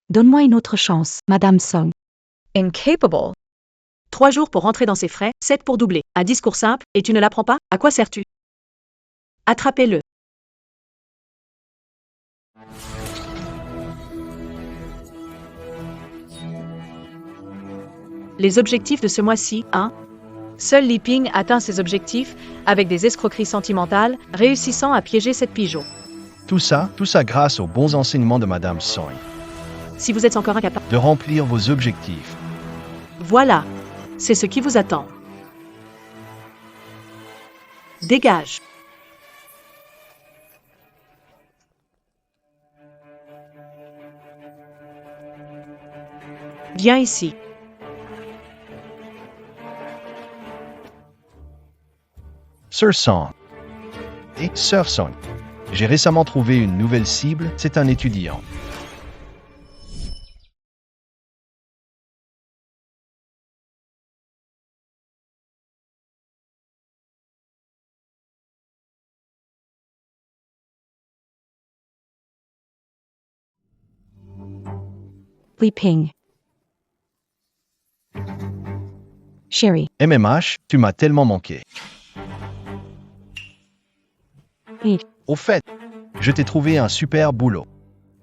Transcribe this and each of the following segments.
Donne-moi une autre chance, Madame Song. Incapable. 3 jours pour rentrer dans ses frais, 7 pour doubler. Un discours simple, et tu ne l'apprends pas? À quoi sers-tu? Attrapez-le. Les objectifs de ce mois-ci, 1. Seul Li Ping atteint ses objectifs, avec des escroqueries sentimentales, réussissant à piéger cette pigeon. Tout ça grâce aux bons enseignements de Madame Song. Si vous êtes encore incapable, De remplir vos objectifs. voilà, c'est ce qui vous attend. Dégage. Viens ici. Sir Song. Et Sir Song. J'ai récemment trouvé une nouvelle cible, c'est un étudiant. Li Ping. Sherry. MMH, tu m'as tellement manqué. Oui. Au fait, je t'ai trouvé un super boulot.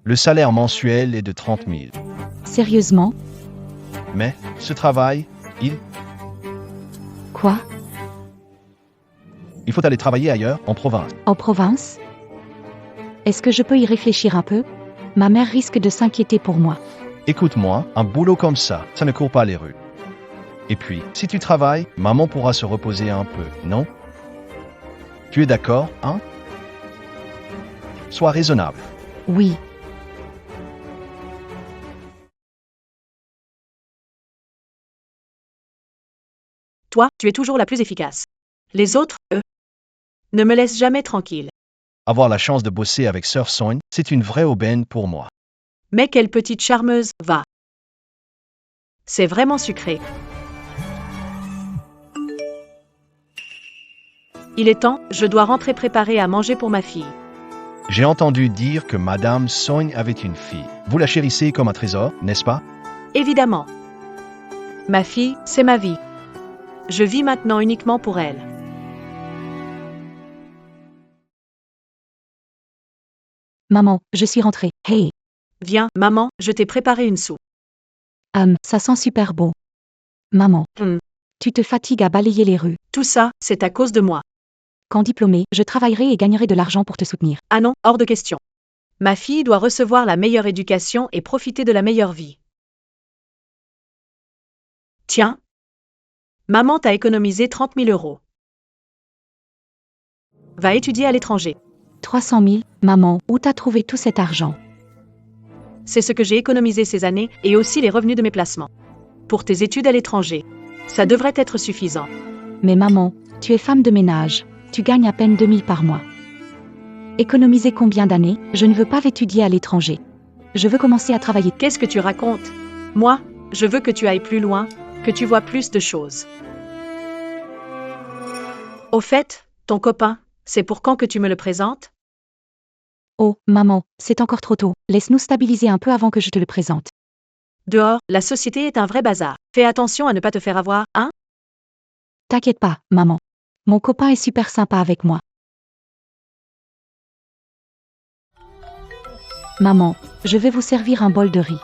Le salaire mensuel est de 30 000. Sérieusement? Mais, ce travail, Quoi? il faut aller travailler ailleurs, en province. En province? Est-ce que je peux y réfléchir un peu? Ma mère risque de s'inquiéter pour moi. Écoute-moi, un boulot comme ça ne court pas les rues. Et puis, si tu travailles, maman pourra se reposer un peu, non? Tu es d'accord, hein? Sois raisonnable. Oui. Toi, tu es toujours la plus efficace. Les autres, eux, ne me laissent jamais tranquille. Avoir la chance de bosser avec Sir Song, c'est une vraie aubaine pour moi. Mais quelle petite charmeuse, va. C'est vraiment sucré. Il est temps, je dois rentrer préparer à manger pour ma fille. J'ai entendu dire que Madame Song avait une fille. Vous la chérissez comme un trésor, n'est-ce pas? Évidemment. Ma fille, c'est ma vie. Je vis maintenant uniquement pour elle. Maman, je suis rentrée. Hey. Viens, maman, je t'ai préparé une soupe. Ça sent super bon. Maman. Tu te fatigues à balayer les rues. Tout ça, c'est à cause de moi. Quand diplômée, je travaillerai et gagnerai de l'argent pour te soutenir. Ah non, hors de question. Ma fille doit recevoir la meilleure éducation et profiter de la meilleure vie. Tiens. Maman t'a économisé 30 000 €. Va étudier à l'étranger. 300 000, maman, où t'as trouvé tout cet argent? C'est ce que j'ai économisé ces années et aussi les revenus de mes placements. Pour tes études à l'étranger. Ça devrait être suffisant. Mais maman, tu es femme de ménage. Tu gagnes à peine 2 000 par mois. Économiser combien d'années? Je ne veux pas étudier à l'étranger. Je veux commencer à travailler. Qu'est-ce que tu racontes? Moi, je veux que tu ailles plus loin, que tu vois plus de choses. Au fait, ton copain, c'est pour quand que tu me le présentes? Oh, maman, c'est encore trop tôt. Laisse-nous stabiliser un peu avant que je te le présente. Dehors, la société est un vrai bazar. Fais attention à ne pas te faire avoir, hein? T'inquiète pas, maman. Mon copain est super sympa avec moi. Maman, je vais vous servir un bol de riz.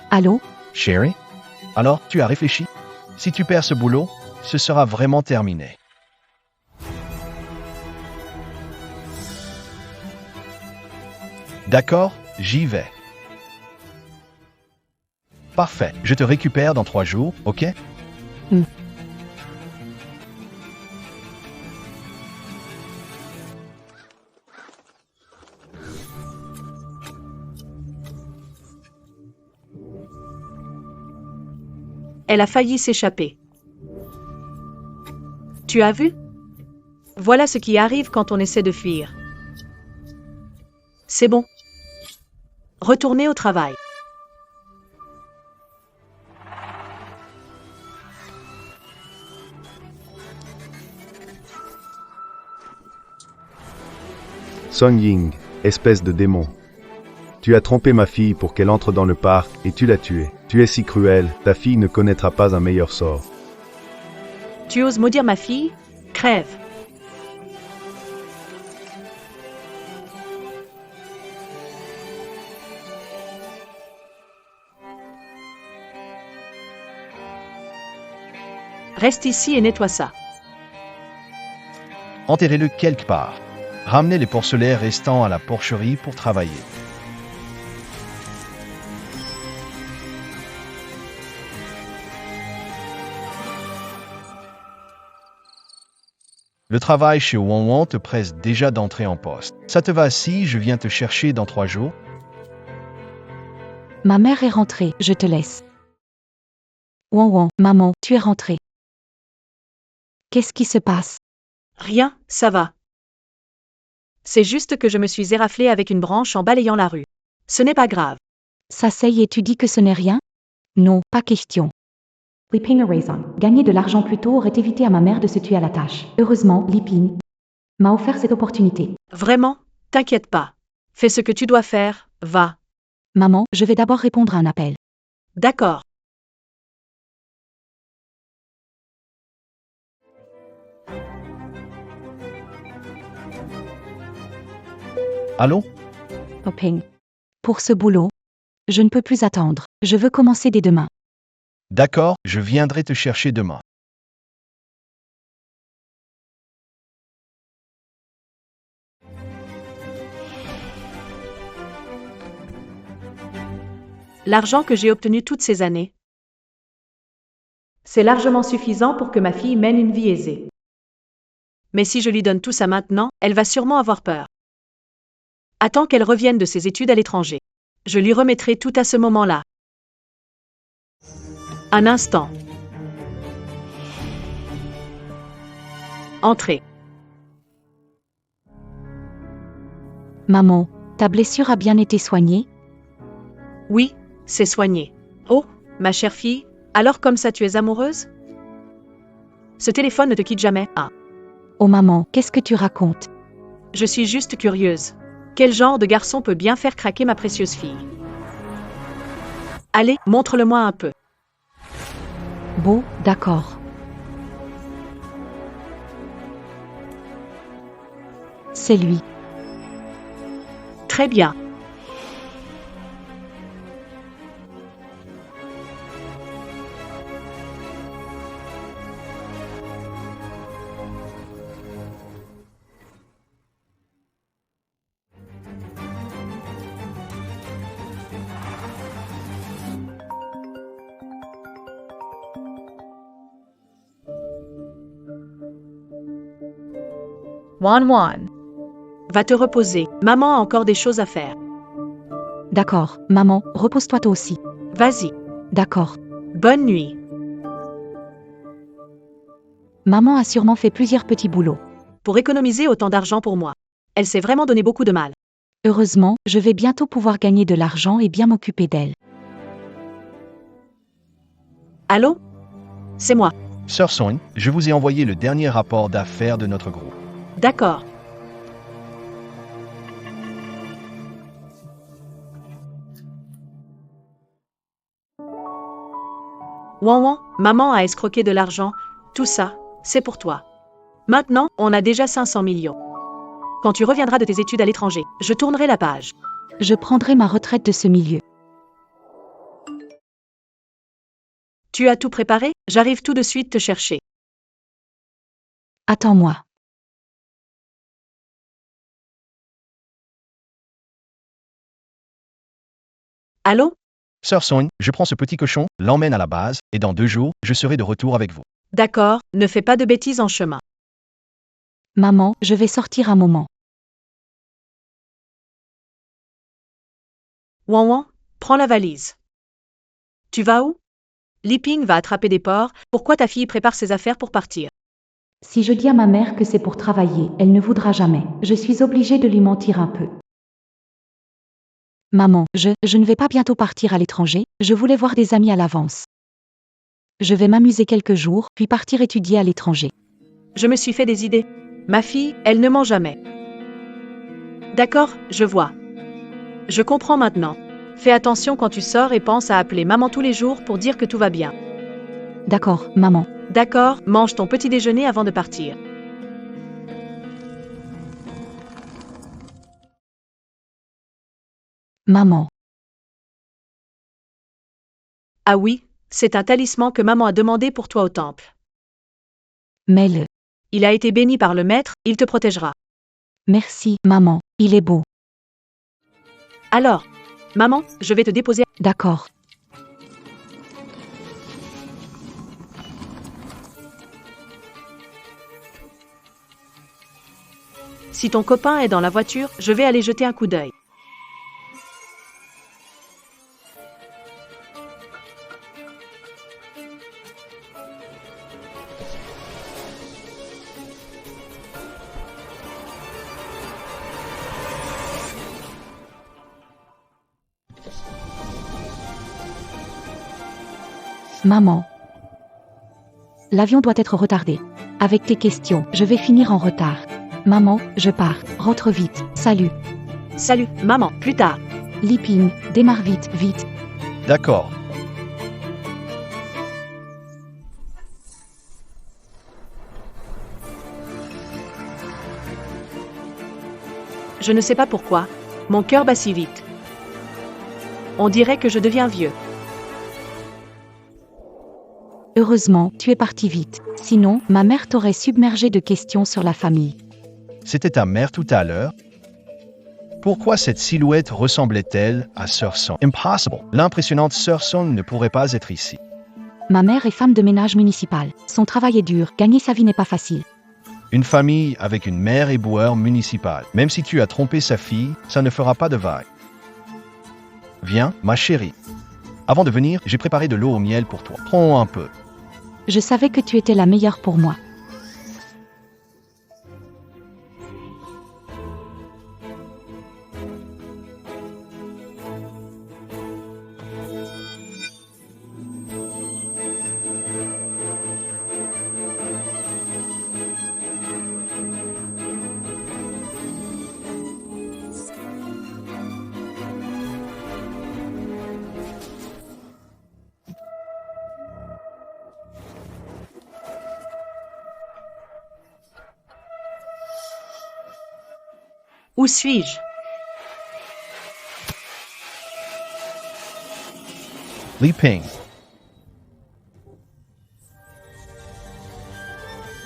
Allô? Sherry? Alors, tu as réfléchi? Si tu perds ce boulot, ce sera vraiment terminé. D'accord, j'y vais. Parfait, je te récupère dans 3 jours, ok? Elle a failli s'échapper. Tu as vu? Voilà ce qui arrive quand on essaie de fuir. C'est bon. Retournez au travail. Song Ying, espèce de démon. Tu as trompé ma fille pour qu'elle entre dans le parc et tu l'as tuée. Tu es si cruel, ta fille ne connaîtra pas un meilleur sort. Tu oses maudire ma fille? Crève. Reste ici et nettoie ça. Enterrez-le quelque part. Ramenez les porcelets restants à la porcherie pour travailler. Le travail chez Wang Wang te presse déjà d'entrer en poste. Ça te va si je viens te chercher dans 3 jours? Ma mère est rentrée, je te laisse. Wang Wang, maman, tu es rentrée. Qu'est-ce qui se passe? Rien, ça va. C'est juste que je me suis éraflée avec une branche en balayant la rue. Ce n'est pas grave. S'asseye et tu dis que ce n'est rien? Non, pas question. Li Ping a raison. Gagner de l'argent plus tôt aurait évité à ma mère de se tuer à la tâche. Heureusement, Li Ping m'a offert cette opportunité. Vraiment, t'inquiète pas. Fais ce que tu dois faire, va. Maman, je vais d'abord répondre à un appel. D'accord. Allô? Oh Ping. Pour ce boulot, je ne peux plus attendre. Je veux commencer dès demain. D'accord, je viendrai te chercher demain. L'argent que j'ai obtenu toutes ces années, c'est largement suffisant pour que ma fille mène une vie aisée. Mais si je lui donne tout ça maintenant, elle va sûrement avoir peur. Attends qu'elle revienne de ses études à l'étranger. Je lui remettrai tout à ce moment-là. Un instant. Entrez. Maman, ta blessure a bien été soignée? Oui, c'est soigné. Oh, ma chère fille, alors comme ça tu es amoureuse? Ce téléphone ne te quitte jamais, ah. Oh maman, qu'est-ce que tu racontes? Je suis juste curieuse. Quel genre de garçon peut bien faire craquer ma précieuse fille? Allez, montre-le-moi un peu. Bon, d'accord. C'est lui. Très bien. Wan Wan. Va te reposer. Maman a encore des choses à faire. D'accord, maman, repose-toi toi aussi. Vas-y. D'accord. Bonne nuit. Maman a sûrement fait plusieurs petits boulots. Pour économiser autant d'argent pour moi. Elle s'est vraiment donné beaucoup de mal. Heureusement, je vais bientôt pouvoir gagner de l'argent et bien m'occuper d'elle. Allô? C'est moi. Sœur Song, je vous ai envoyé le dernier rapport d'affaires de notre groupe. D'accord. Wan Wan, maman a escroqué de l'argent. Tout ça, c'est pour toi. Maintenant, on a déjà 500 millions. Quand tu reviendras de tes études à l'étranger, je tournerai la page. Je prendrai ma retraite de ce milieu. Tu as tout préparé? J'arrive tout de suite te chercher. Attends-moi. Allô? Sœur Song, je prends ce petit cochon, l'emmène à la base, et dans 2 jours, je serai de retour avec vous. D'accord, ne fais pas de bêtises en chemin. Maman, je vais sortir un moment. Wan Wan, prends la valise. Tu vas où? Li Ping va attraper des porcs. Pourquoi ta fille prépare ses affaires pour partir? Si je dis à ma mère que c'est pour travailler, elle ne voudra jamais. Je suis obligée de lui mentir un peu. Maman, je ne vais pas bientôt partir à l'étranger, je voulais voir des amis à l'avance. Je vais m'amuser quelques jours, puis partir étudier à l'étranger. Je me suis fait des idées. Ma fille, elle ne ment jamais. D'accord, je vois. Je comprends maintenant. Fais attention quand tu sors et pense à appeler maman tous les jours pour dire que tout va bien. D'accord, maman. D'accord, mange ton petit déjeuner avant de partir. Maman. Ah oui, c'est un talisman que maman a demandé pour toi au temple. Mets-le. Il a été béni par le maître, il te protégera. Merci, maman. Il est beau. Alors, maman, je vais te déposer. D'accord. Si ton copain est dans la voiture, je vais aller jeter un coup d'œil. Maman. L'avion doit être retardé. Avec tes questions, je vais finir en retard. Maman, je pars. Rentre vite. Salut. Salut, maman, plus tard. Liping, démarre vite, vite. D'accord. Je ne sais pas pourquoi. Mon cœur bat si vite. On dirait que je deviens vieux. Heureusement, tu es parti vite. Sinon, ma mère t'aurait submergé de questions sur la famille. C'était ta mère tout à l'heure? Pourquoi cette silhouette ressemblait-elle à Sœur Son? Impossible. L'impressionnante Sœur Son ne pourrait pas être ici. Ma mère est femme de ménage municipal. Son travail est dur, gagner sa vie n'est pas facile. Une famille avec une mère éboueur municipale. Même si tu as trompé sa fille, ça ne fera pas de vague. Viens, ma chérie. Avant de venir, j'ai préparé de l'eau au miel pour toi. Prends un peu. Je savais que tu étais la meilleure pour moi. Où suis-je? Li Ping.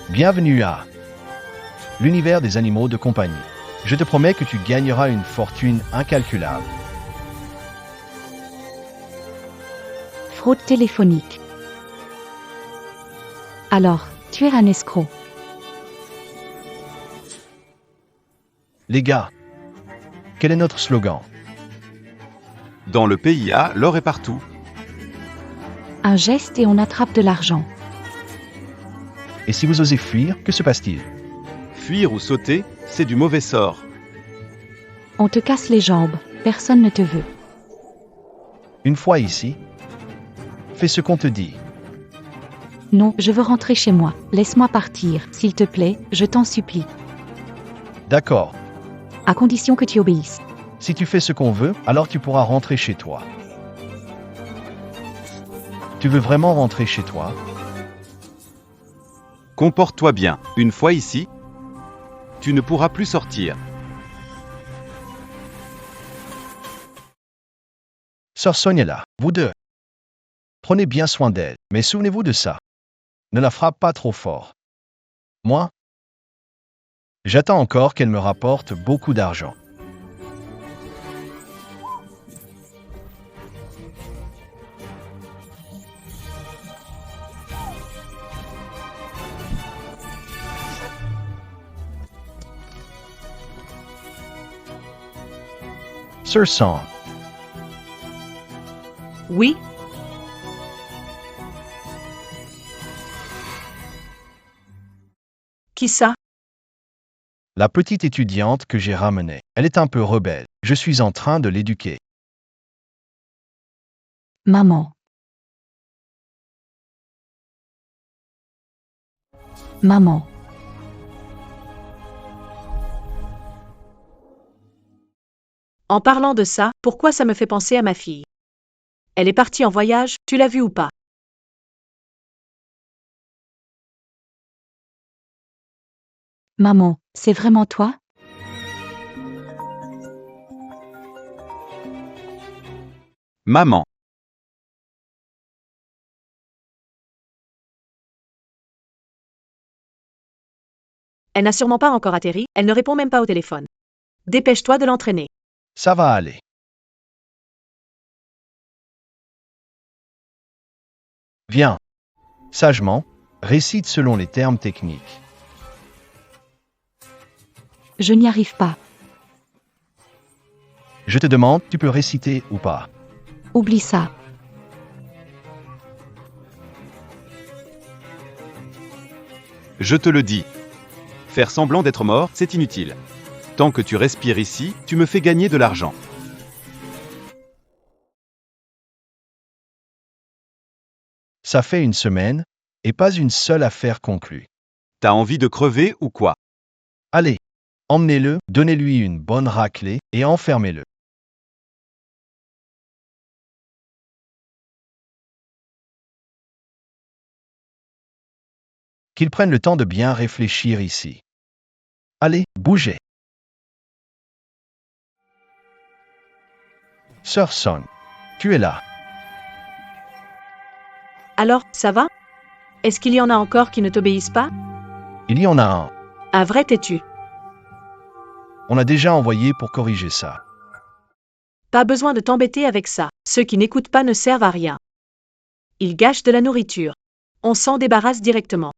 Bienvenue à l'univers des animaux de compagnie. Je te promets que tu gagneras une fortune incalculable. Fraude téléphonique. Alors, tu es un escroc. Les gars, quel est notre slogan? Dans le PIA, l'or est partout. Un geste et on attrape de l'argent. Et si vous osez fuir, que se passe-t-il? Fuir ou sauter, c'est du mauvais sort. On te casse les jambes, personne ne te veut. Une fois ici, fais ce qu'on te dit. Non, je veux rentrer chez moi. Laisse-moi partir, s'il te plaît, je t'en supplie. D'accord. À condition que tu obéisses. Si tu fais ce qu'on veut, alors tu pourras rentrer chez toi. Tu veux vraiment rentrer chez toi? Comporte-toi bien. Une fois ici, tu ne pourras plus sortir. Sœur Sonia là, vous deux. Prenez bien soin d'elle, mais souvenez-vous de ça. Ne la frappe pas trop fort. Moi, j'attends encore qu'elle me rapporte beaucoup d'argent. Sœur Son, Oui? Qui ça? la petite étudiante que j'ai ramenée. Elle est un peu rebelle. Je suis en train de l'éduquer. Maman. Maman. En parlant de ça, pourquoi ça me fait penser à ma fille? Elle est partie en voyage, tu l'as vue ou pas? Maman, c'est vraiment toi? Maman. Elle n'a sûrement pas encore atterri, elle ne répond même pas au téléphone. Dépêche-toi de l'entraîner. Ça va aller. Viens. Sagement, récite selon les termes techniques. Je n'y arrive pas. Je te demande, tu peux réciter ou pas? Oublie ça. Je te le dis. Faire semblant d'être mort, c'est inutile. Tant que tu respires ici, tu me fais gagner de l'argent. Ça fait une semaine, et pas une seule affaire conclue. T'as envie de crever ou quoi? Allez, emmenez-le, donnez-lui une bonne raclée et enfermez-le. Qu'il prenne le temps de bien réfléchir ici. Allez, bougez. Sœur Son, tu es là. Alors, ça va? Est-ce qu'il y en a encore qui ne t'obéissent pas? Il y en a un. Un vrai têtu. On a déjà envoyé pour corriger ça. Pas besoin de t'embêter avec ça. Ceux qui n'écoutent pas ne servent à rien. Ils gâchent de la nourriture. On s'en débarrasse directement.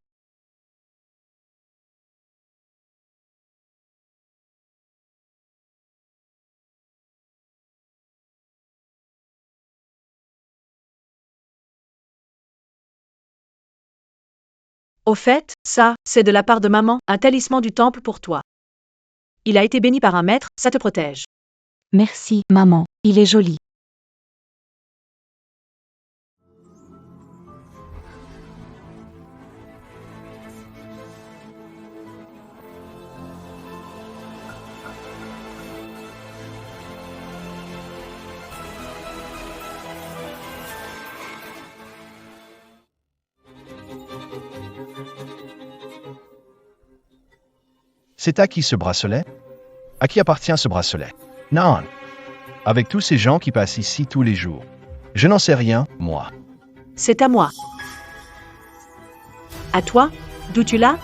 Au fait, ça, c'est de la part de maman, un talisman du temple pour toi. Il a été béni par un maître, ça te protège. Merci, maman. Il est joli. C'est à qui ce bracelet? À qui appartient ce bracelet? Non. Avec tous ces gens qui passent ici tous les jours. Je n'en sais rien, moi. C'est à moi. À toi? D'où tu l'as?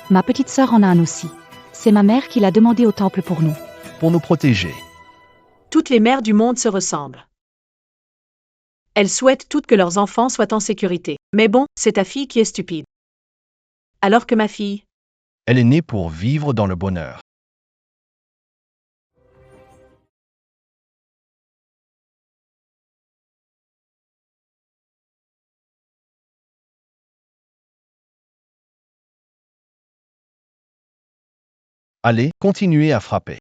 Ma petite sœur en a un aussi. C'est ma mère qui l'a demandé au temple pour nous. Pour nous protéger. Toutes les mères du monde se ressemblent. Elles souhaitent toutes que leurs enfants soient en sécurité. Mais bon, c'est ta fille qui est stupide. Alors que ma fille, Elle est née pour vivre dans le bonheur. Allez, continuez à frapper.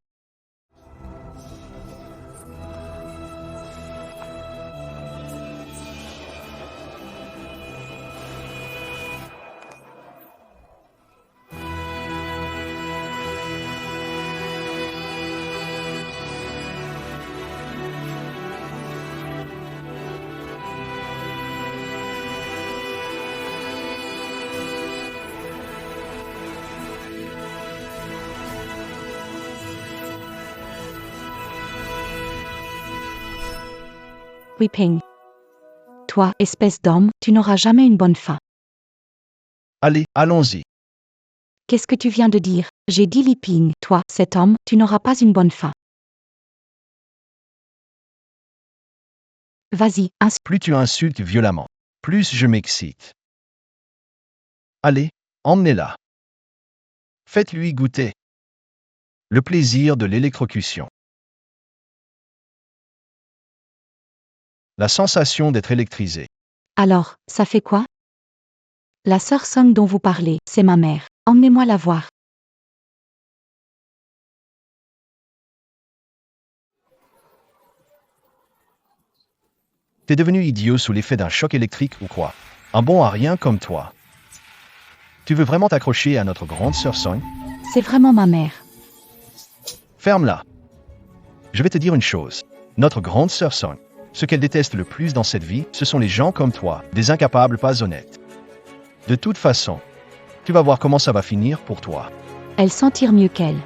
Weeping. Toi, espèce d'homme, tu n'auras jamais une bonne fin. Allez, allons-y. Qu'est-ce que tu viens de dire? J'ai dit Weeping. Toi, cet homme, tu n'auras pas une bonne fin. Vas-y, Plus tu insultes violemment, plus je m'excite. Allez, emmenez-la. Faites-lui goûter le plaisir de l'électrocution. La sensation d'être électrisé. Alors, ça fait quoi? La sœur Song dont vous parlez, c'est ma mère. Emmenez-moi la voir. T'es devenu idiot sous l'effet d'un choc électrique ou quoi? Un bon à rien comme toi. Tu veux vraiment t'accrocher à notre grande sœur Song? C'est vraiment ma mère. Ferme-la. Je vais te dire une chose. Notre grande sœur Sonia, ce qu'elle déteste le plus dans cette vie, ce sont les gens comme toi, des incapables pas honnêtes. De toute façon, tu vas voir comment ça va finir pour toi. Elle s'en tire mieux qu'elle.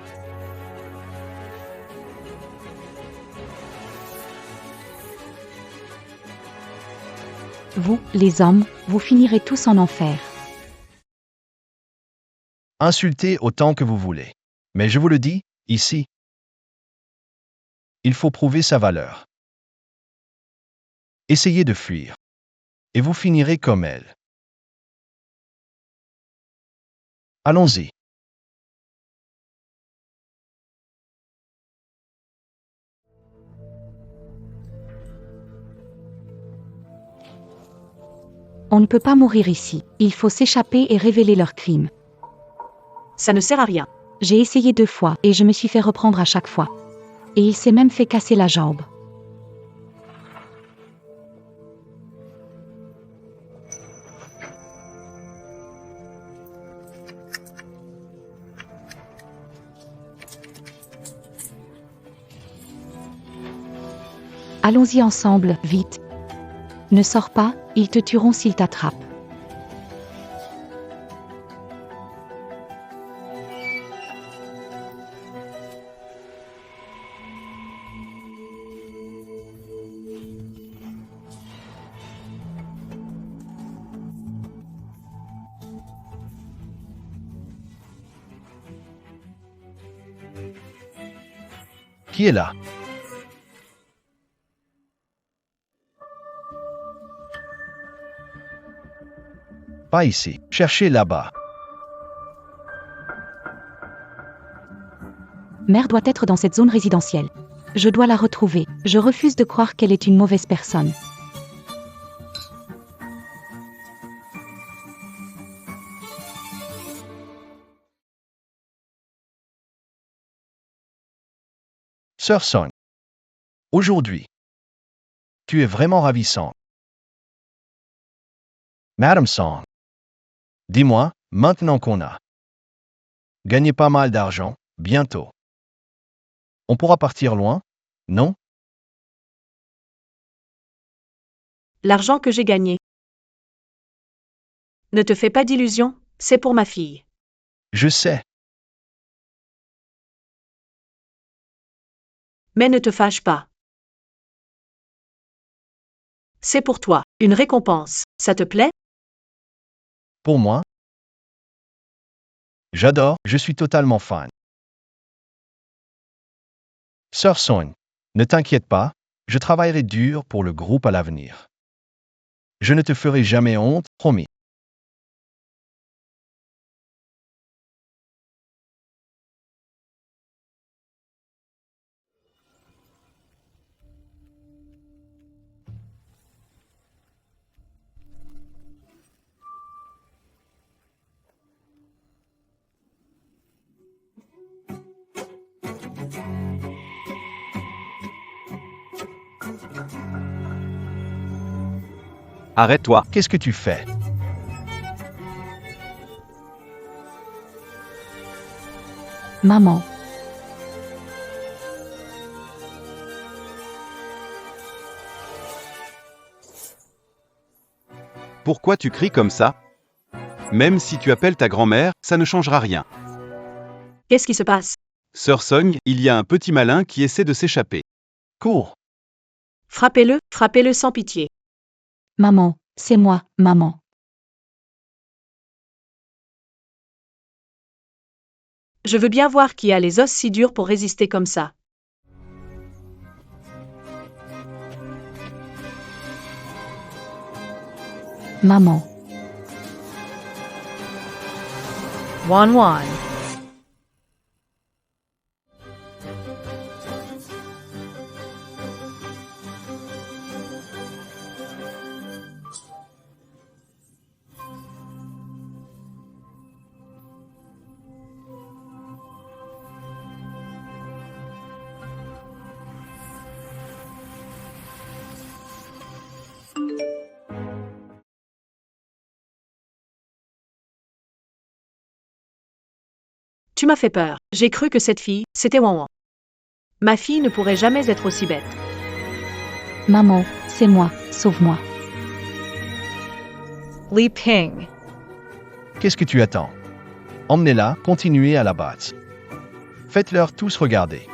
Vous, les hommes, vous finirez tous en enfer. Insultez autant que vous voulez. Mais je vous le dis, ici, il faut prouver sa valeur. Essayez de fuir. Et vous finirez comme elle. Allons-y. On ne peut pas mourir ici. Il faut s'échapper et révéler leurs crimes. Ça ne sert à rien. J'ai essayé 2 fois et je me suis fait reprendre à chaque fois. Et il s'est même fait casser la jambe. Allons-y ensemble, vite. Ne sors pas, ils te tueront s'ils t'attrapent. Qui est là? Pas ici. Cherchez là-bas. Mère doit être dans cette zone résidentielle. Je dois la retrouver. Je refuse de croire qu'elle est une mauvaise personne. Sœur Sonia. Aujourd'hui, tu es vraiment ravissante. Madame Sonia. Dis-moi, maintenant qu'on a gagné pas mal d'argent, bientôt, on pourra partir loin, non? L'argent que j'ai gagné. Ne te fais pas d'illusions, c'est pour ma fille. Je sais. Mais ne te fâche pas. C'est pour toi, une récompense, ça te plaît? Pour moi, j'adore, je suis totalement fan. Sœur Sonia, ne t'inquiète pas, je travaillerai dur pour le groupe à l'avenir. Je ne te ferai jamais honte, promis. Arrête-toi. Qu'est-ce que tu fais? Maman. Pourquoi tu cries comme ça? Même si tu appelles ta grand-mère, ça ne changera rien. Qu'est-ce qui se passe? Sœur Sonia, il y a un petit malin qui essaie de s'échapper. Cours. Frappez-le sans pitié. Maman, c'est moi, maman. Je veux bien voir qui a les os si durs pour résister comme ça. Maman. 1-1. Tu m'as fait peur. J'ai cru que cette fille, c'était Wanwan. Ma fille ne pourrait jamais être aussi bête. Maman, c'est moi, sauve-moi. Li Ping. Qu'est-ce que tu attends? Emmenez-la, continuez à la battre. Faites-leur tous regarder.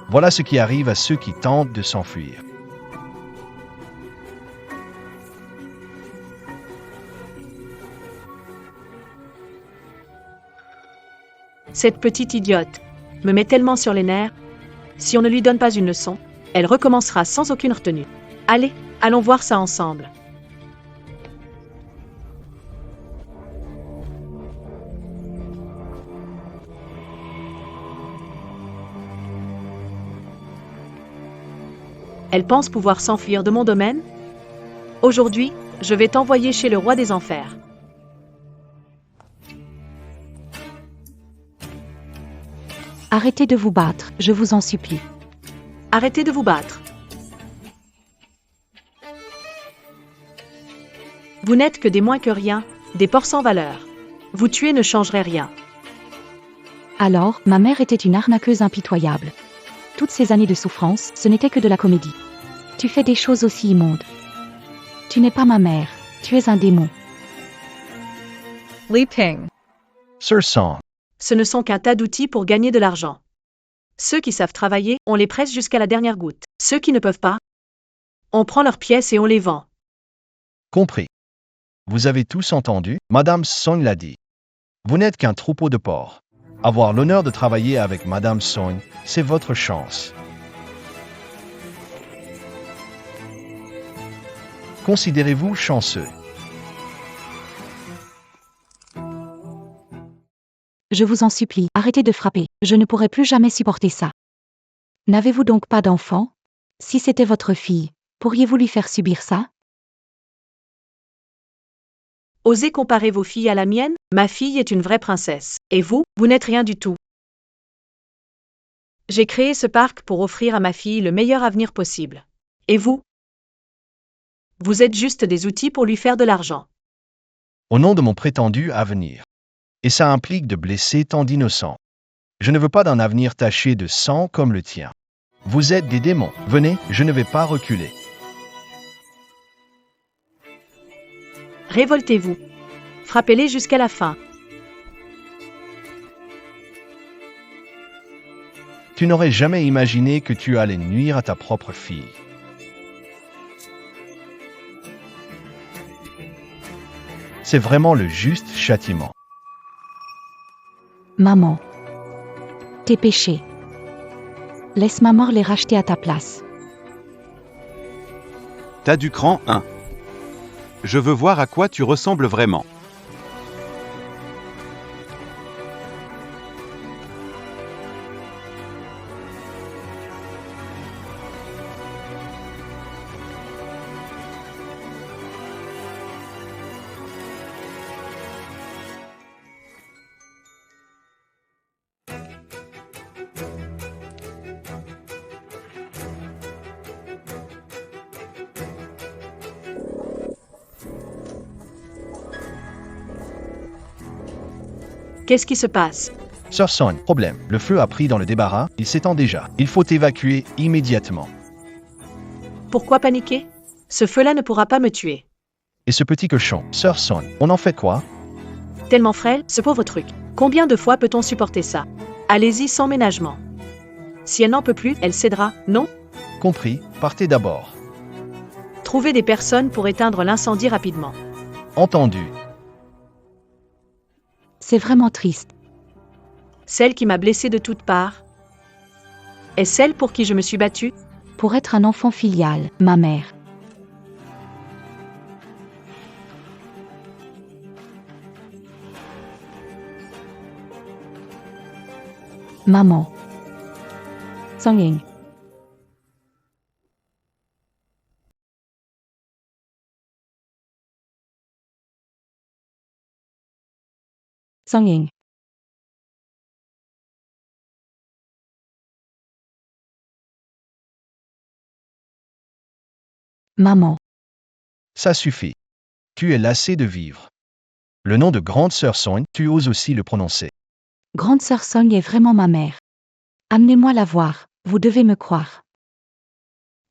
Voilà ce qui arrive à ceux qui tentent de s'enfuir. Cette petite idiote me met tellement sur les nerfs. Si on ne lui donne pas une leçon, elle recommencera sans aucune retenue. Allez, allons voir ça ensemble. Elle pense pouvoir s'enfuir de mon domaine? Aujourd'hui, je vais t'envoyer chez le roi des enfers. Arrêtez de vous battre, je vous en supplie. Arrêtez de vous battre. Vous n'êtes que des moins que rien, des porcs sans valeur. Vous tuer ne changerait rien. Alors, ma mère était une arnaqueuse impitoyable. Toutes ces années de souffrance, ce n'était que de la comédie. Tu fais des choses aussi immondes. Tu n'es pas ma mère, tu es un démon. Li Ping. Sir Song, Ce ne sont qu'un tas d'outils pour gagner de l'argent. Ceux qui savent travailler, on les presse jusqu'à la dernière goutte. Ceux qui ne peuvent pas, on prend leurs pièces et on les vend. compris. Vous avez tous entendu, Madame Song l'a dit. Vous n'êtes qu'un troupeau de porcs. Avoir l'honneur de travailler avec Madame Song, c'est votre chance. Considérez-vous chanceux. Je vous en supplie, arrêtez de frapper, je ne pourrai plus jamais supporter ça. N'avez-vous donc pas d'enfant? Si c'était votre fille, pourriez-vous lui faire subir ça? Osez comparer vos filles à la mienne? Ma fille est une vraie princesse. Et vous, vous n'êtes rien du tout. J'ai créé ce parc pour offrir à ma fille le meilleur avenir possible. Et vous? Vous êtes juste des outils pour lui faire de l'argent. Au nom de mon prétendu avenir. Et ça implique de blesser tant d'innocents. Je ne veux pas d'un avenir taché de sang comme le tien. Vous êtes des démons. Venez, je ne vais pas reculer. Révoltez-vous. Frappez-les jusqu'à la fin. Tu n'aurais jamais imaginé que tu allais nuire à ta propre fille. C'est vraiment le juste châtiment. Maman. Tes péchés. Laisse ma mort les racheter à ta place. T'as du cran 1. Je veux voir à quoi tu ressembles vraiment. Qu'est-ce qui se passe? Sir Son, problème. Le feu a pris dans le débarras, il s'étend déjà. Il faut évacuer immédiatement. Pourquoi paniquer? Ce feu-là ne pourra pas me tuer. Et ce petit cochon, Sir Son, on en fait quoi? Tellement frêle, ce pauvre truc. Combien de fois peut-on supporter ça? Allez-y sans ménagement. Si elle n'en peut plus, elle cédera, non? Compris, partez d'abord. Trouvez des personnes pour éteindre l'incendie rapidement. Entendu. C'est vraiment triste. Celle qui m'a blessée de toutes parts est celle pour qui je me suis battue. Pour être un enfant filial, ma mère. Maman. Song Ying. Song Ying. Maman. Ça suffit. Tu es lassé de vivre. Le nom de Grande Sœur Song, tu oses aussi le prononcer. Grande sœur Song est vraiment ma mère. Amenez-moi la voir. Vous devez me croire.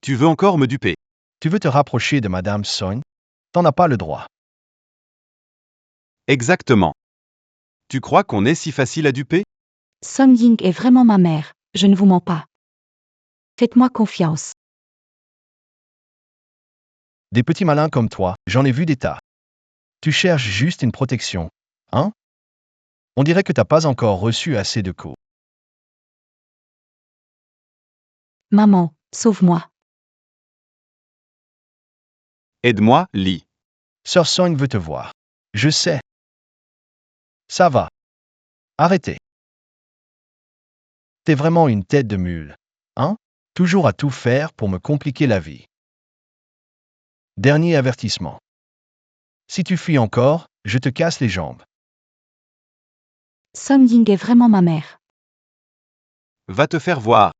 Tu veux encore me duper. Tu veux te rapprocher de Madame Song? T'en as pas le droit. Exactement. Tu crois qu'on est si facile à duper? Song Ying est vraiment ma mère, je ne vous mens pas. Faites-moi confiance. Des petits malins comme toi, j'en ai vu des tas. Tu cherches juste une protection, hein? On dirait que t'as pas encore reçu assez de coups. Maman, sauve-moi. Aide-moi, Lee. Sœur Song veut te voir. Je sais. Ça va. Arrêtez. T'es vraiment une tête de mule, hein? Toujours à tout faire pour me compliquer la vie. Dernier avertissement. Si tu fuis encore, je te casse les jambes. Song Ying est vraiment ma mère. Va te faire voir.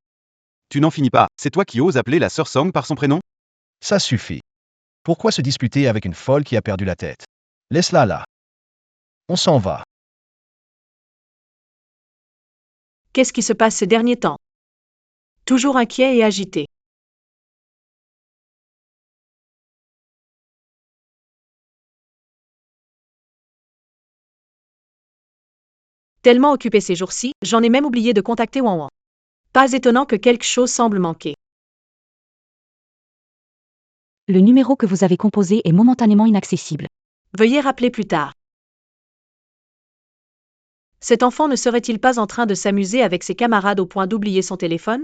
Tu n'en finis pas, c'est toi qui oses appeler la sœur Song par son prénom? Ça suffit. Pourquoi se disputer avec une folle qui a perdu la tête? Laisse-la là. On s'en va. Qu'est-ce qui se passe ces derniers temps? Toujours inquiet et agité. Tellement occupé ces jours-ci, j'en ai même oublié de contacter Wan Wan. Pas étonnant que quelque chose semble manquer. Le numéro que vous avez composé est momentanément inaccessible. Veuillez rappeler plus tard. Cet enfant ne serait-il pas en train de s'amuser avec ses camarades au point d'oublier son téléphone?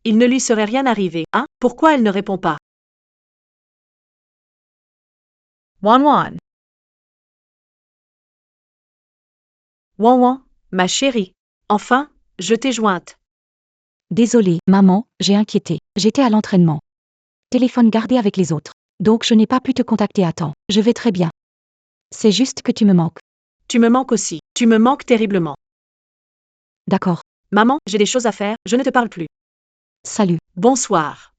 Il ne lui serait rien arrivé, hein? Pourquoi elle ne répond pas? Wan Wan. Wan Wan, ma chérie. Enfin, je t'ai jointe. Désolée, maman, j'ai inquiété. J'étais à l'entraînement. Téléphone gardé avec les autres. Donc je n'ai pas pu te contacter à temps. Je vais très bien. C'est juste que tu me manques. Tu me manques aussi. Tu me manques terriblement. D'accord. Maman, j'ai des choses à faire, je ne te parle plus. Salut. Bonsoir.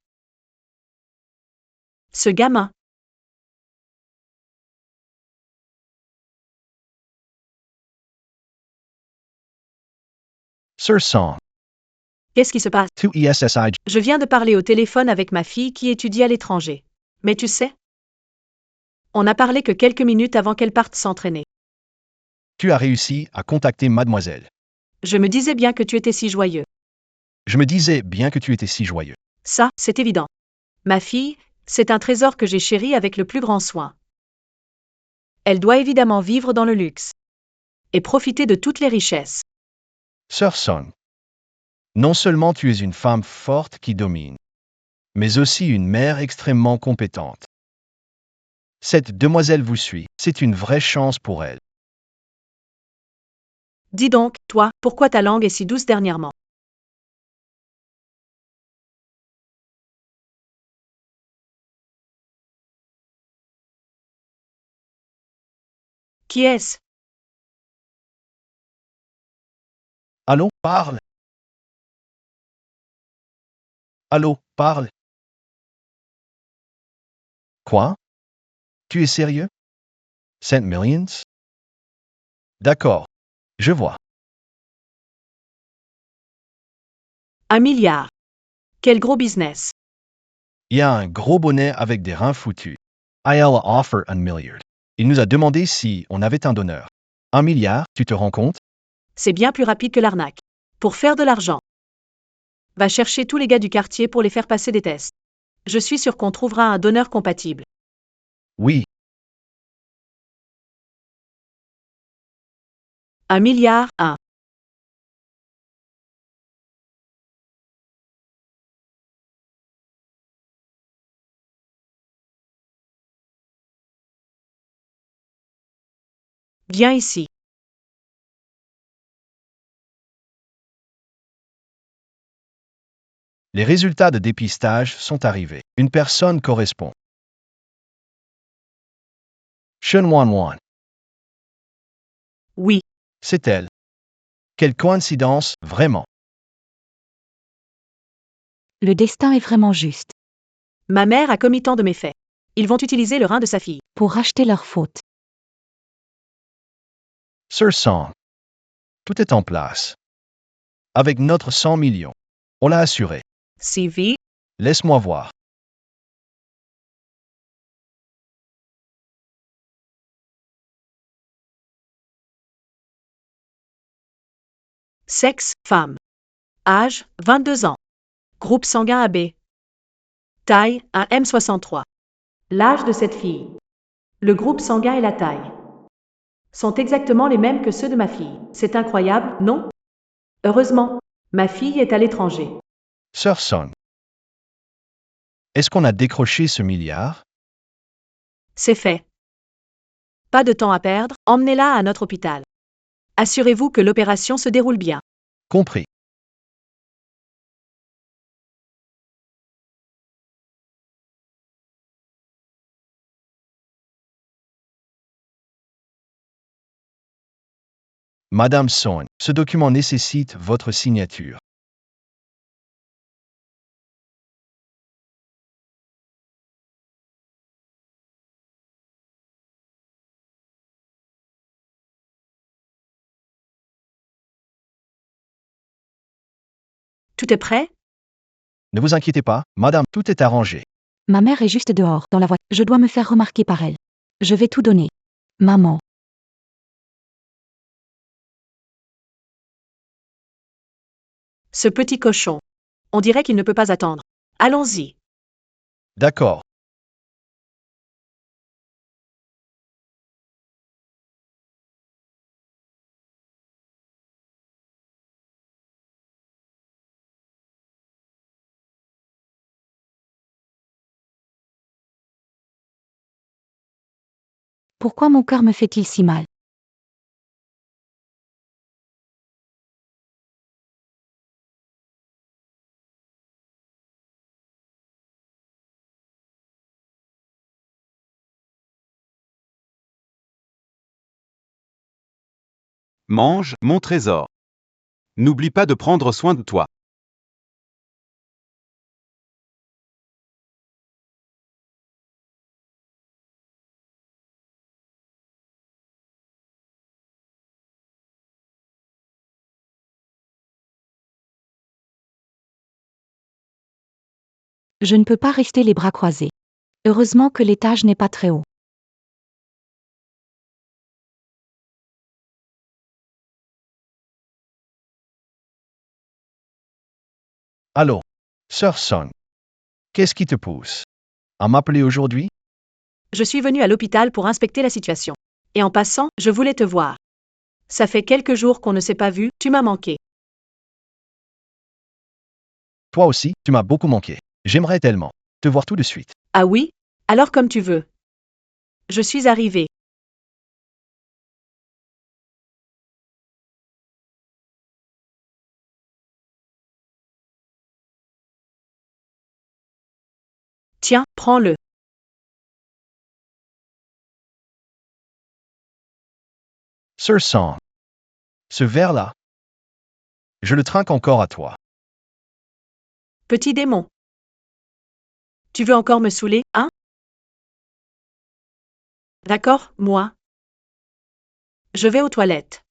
Ce gamin. Sir Song. Qu'est-ce qui se passe? 2 ESSI. Je viens de parler au téléphone avec ma fille qui étudie à l'étranger. Mais tu sais? On n'a parlé que quelques minutes avant qu'elle parte s'entraîner. Tu as réussi à contacter mademoiselle. Je me disais bien que tu étais si joyeux. Je me disais bien que tu étais si joyeux. Ça, c'est évident. Ma fille, c'est un trésor que j'ai chéri avec le plus grand soin. Elle doit évidemment vivre dans le luxe. Et profiter de toutes les richesses. Sœur Song. Non seulement tu es une femme forte qui domine, mais aussi une mère extrêmement compétente. Cette demoiselle vous suit, c'est une vraie chance pour elle. Dis donc, toi, pourquoi ta langue est si douce dernièrement? Qui est-ce? Allô, parle. Allô, parle. Quoi? Tu es sérieux? Cent Millions? D'accord. Je vois. 1 milliard. Quel gros business. Il y a un gros bonnet avec des reins foutus. I'll offer $1 million. Il nous a demandé si on avait un donneur. 1 milliard, tu te rends compte? C'est bien plus rapide que l'arnaque. Pour faire de l'argent. Va chercher tous les gars du quartier pour les faire passer des tests. Je suis sûr qu'on trouvera un donneur compatible. Oui, 1 milliard, 1. Viens ici. les résultats de dépistage sont arrivés. Une personne correspond. Shen Wan Wan, Oui. c'est elle. Quelle coïncidence, vraiment. Le destin est vraiment juste. Ma mère a commis tant de méfaits. Ils vont utiliser le rein de sa fille. pour racheter leur faute. Sir Song. Tout est en place. Avec notre 100 millions. On l'a assuré. CV, Laisse-moi voir. sexe, femme. Âge, 22 ans. Groupe sanguin AB. Taille, un M63. L'âge de cette fille. Le groupe sanguin et la taille sont exactement les mêmes que ceux de ma fille. C'est incroyable, non? Heureusement, ma fille est à l'étranger. Sir Song. Est-ce qu'on a décroché ce milliard? C'est fait. Pas de temps à perdre, emmenez-la à notre hôpital. Assurez-vous que l'opération se déroule bien. Compris. Madame Song, ce document nécessite votre signature. Tout est prêt? Ne vous inquiétez pas, madame, tout est arrangé. Ma mère est juste dehors, dans la voiture. Je dois me faire remarquer par elle. Je vais tout donner. Maman. Ce petit cochon. On dirait qu'il ne peut pas attendre. Allons-y. D'accord. Pourquoi mon cœur me fait-il si mal? Mange, mon trésor. N'oublie pas de prendre soin de toi. Je ne peux pas rester les bras croisés. Heureusement que l'étage n'est pas très haut. Allô, Sir Song. Qu'est-ce qui te pousse à m'appeler aujourd'hui? Je suis venu à l'hôpital pour inspecter la situation. Et en passant, je voulais te voir. Ça fait quelques jours qu'on ne s'est pas vu, tu m'as manqué. Toi aussi, tu m'as beaucoup manqué. J'aimerais tellement te voir tout de suite. Ah oui? Alors comme tu veux. Je suis arrivé. Tiens, prends-le. Sir Song. Ce verre-là, je le trinque encore à toi. Petit démon. Tu veux encore me saouler, hein? D'accord, moi. Je vais aux toilettes.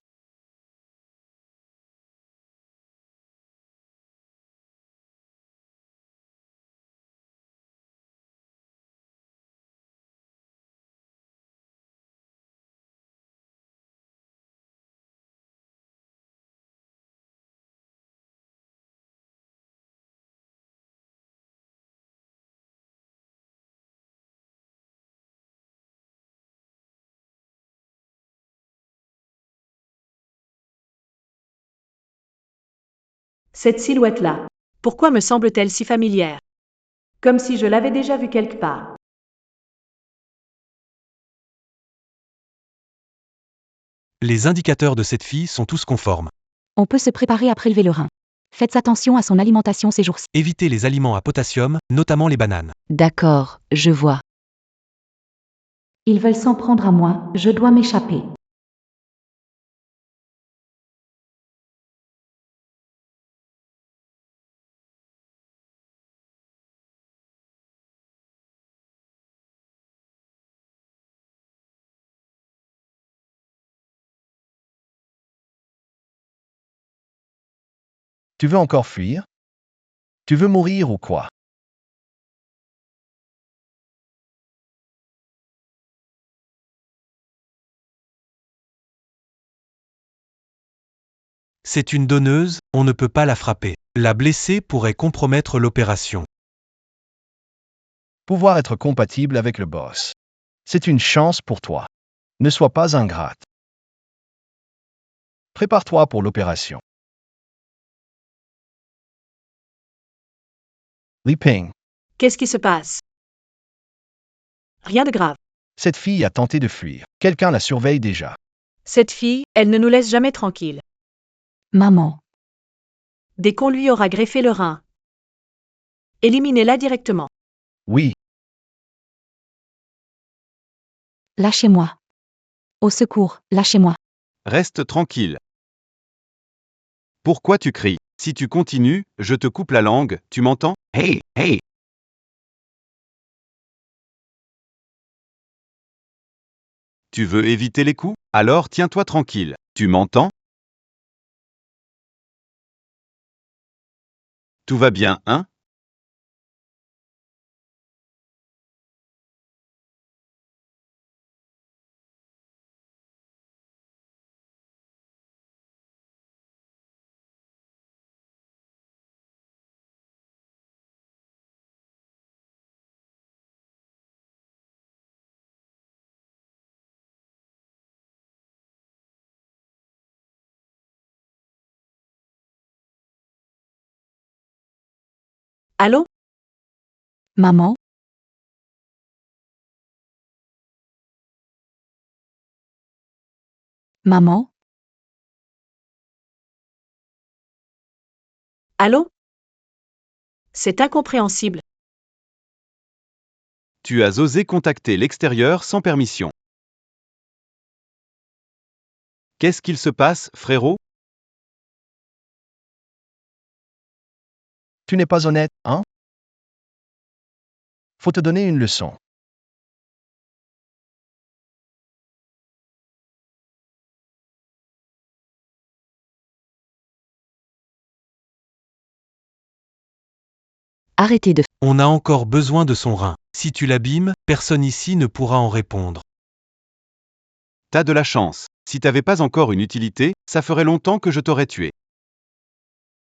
Cette silhouette-là. Pourquoi me semble-t-elle si familière? Comme si je l'avais déjà vue quelque part. Les indicateurs de cette fille sont tous conformes. On peut se préparer à prélever le rein. Faites attention à son alimentation ces jours-ci. Évitez les aliments à potassium, notamment les bananes. D'accord, je vois. Ils veulent s'en prendre à moi, je dois m'échapper. Tu veux encore fuir? Tu veux mourir ou quoi? C'est une donneuse, on ne peut pas la frapper. La blesser pourrait compromettre l'opération. Pouvoir être compatible avec le boss. C'est une chance pour toi. Ne sois pas ingrate. Prépare-toi pour l'opération. Li Ping. Qu'est-ce qui se passe? Rien de grave. Cette fille a tenté de fuir. Quelqu'un la surveille déjà. Cette fille, elle ne nous laisse jamais tranquilles. Maman. Dès qu'on lui aura greffé le rein, éliminez-la directement. Oui, Lâchez-moi. Au secours, lâchez-moi. Reste tranquille. Pourquoi tu cries? Si tu continues, je te coupe la langue, tu m'entends? Hey, hey! Tu veux éviter les coups? Alors tiens-toi tranquille. Tu m'entends? Tout va bien, hein? Allô? Maman. Maman. Allô? C'est incompréhensible. Tu as osé contacter l'extérieur sans permission. Qu'est-ce qu'il se passe, frérot? tu n'es pas honnête, hein? Faut te donner une leçon. Arrêtez de... On a encore besoin de son rein. Si tu l'abîmes, personne ici ne pourra en répondre. T'as de la chance. Si t'avais pas encore une utilité, ça ferait longtemps que je t'aurais tué.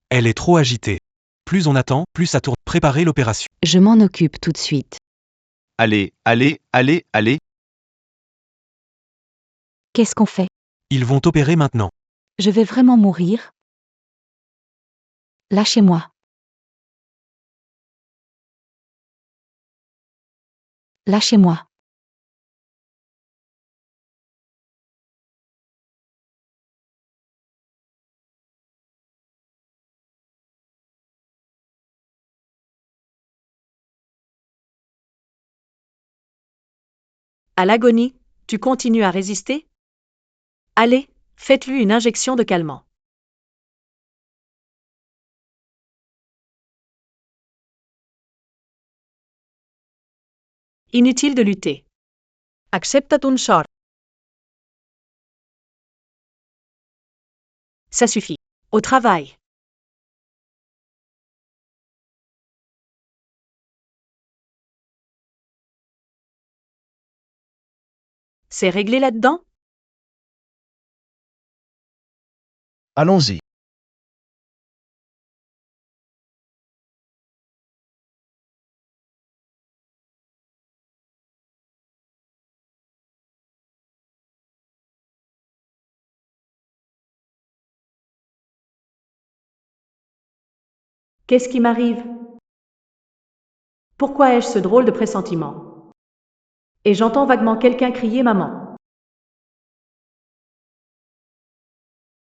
Elle est trop agitée. Plus on attend, plus ça tourne. Préparez l'opération. Je m'en occupe tout de suite. Allez, allez, allez, allez. Qu'est-ce qu'on fait? Ils vont opérer maintenant. Je vais vraiment mourir? Lâchez-moi. Lâchez-moi. À l'agonie, tu continues à résister? Allez, faites-lui une injection de calmant. Inutile de lutter. Accepta ton sort. Ça suffit. Au travail. C'est réglé là-dedans? Allons-y. Qu'est-ce qui m'arrive? Pourquoi ai-je ce drôle de pressentiment? Et j'entends vaguement quelqu'un crier maman.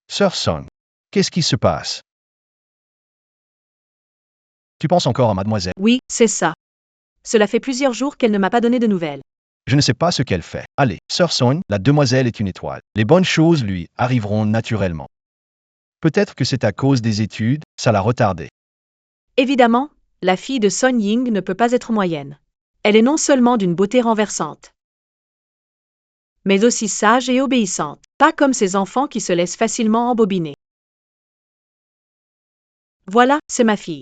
Sœur Song, qu'est-ce qui se passe? Tu penses encore à mademoiselle? Oui, c'est ça. Cela fait plusieurs jours qu'elle ne m'a pas donné de nouvelles. Je ne sais pas ce qu'elle fait. Allez, Sœur Song, la demoiselle est une étoile. Les bonnes choses lui arriveront naturellement. Peut-être que c'est à cause des études, ça l'a retardé. Évidemment, la fille de Son Ying ne peut pas être moyenne. Elle est non seulement d'une beauté renversante, mais aussi sage et obéissante, pas comme ces enfants qui se laissent facilement embobiner. Voilà, c'est ma fille.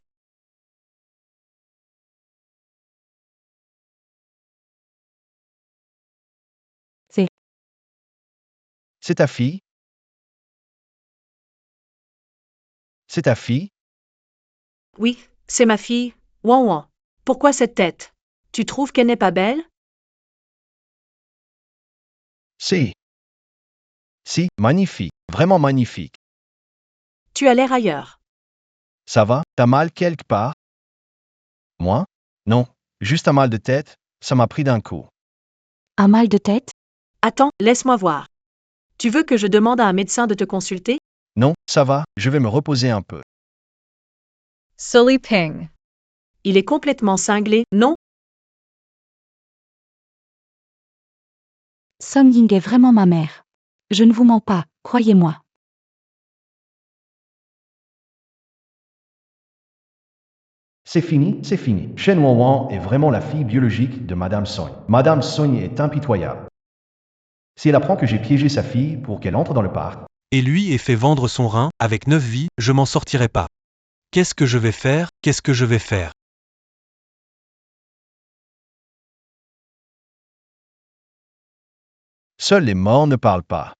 C'est ta fille? C'est ta fille? Oui, c'est ma fille. Ouan ouan. Pourquoi cette tête? Tu trouves qu'elle n'est pas belle? Si. Si, magnifique, vraiment magnifique. Tu as l'air ailleurs. Ça va? T'as mal quelque part? Moi? Non, juste un mal de tête, ça m'a pris d'un coup. Un mal de tête? Attends, laisse-moi voir. Tu veux que je demande à un médecin de te consulter? Non, ça va, je vais me reposer un peu. Sully Ping. Il est complètement cinglé, non? Song Ying est vraiment ma mère. Je ne vous mens pas, croyez-moi. C'est fini, c'est fini. Shen Wanwan est vraiment la fille biologique de Madame Song. Madame Song est impitoyable. Si elle apprend que j'ai piégé sa fille pour qu'elle entre dans le parc, Et lui ait fait vendre son rein, avec 9 vies, je m'en sortirai pas. Qu'est-ce que je vais faire? Qu'est-ce que je vais faire? seuls les morts ne parlent pas.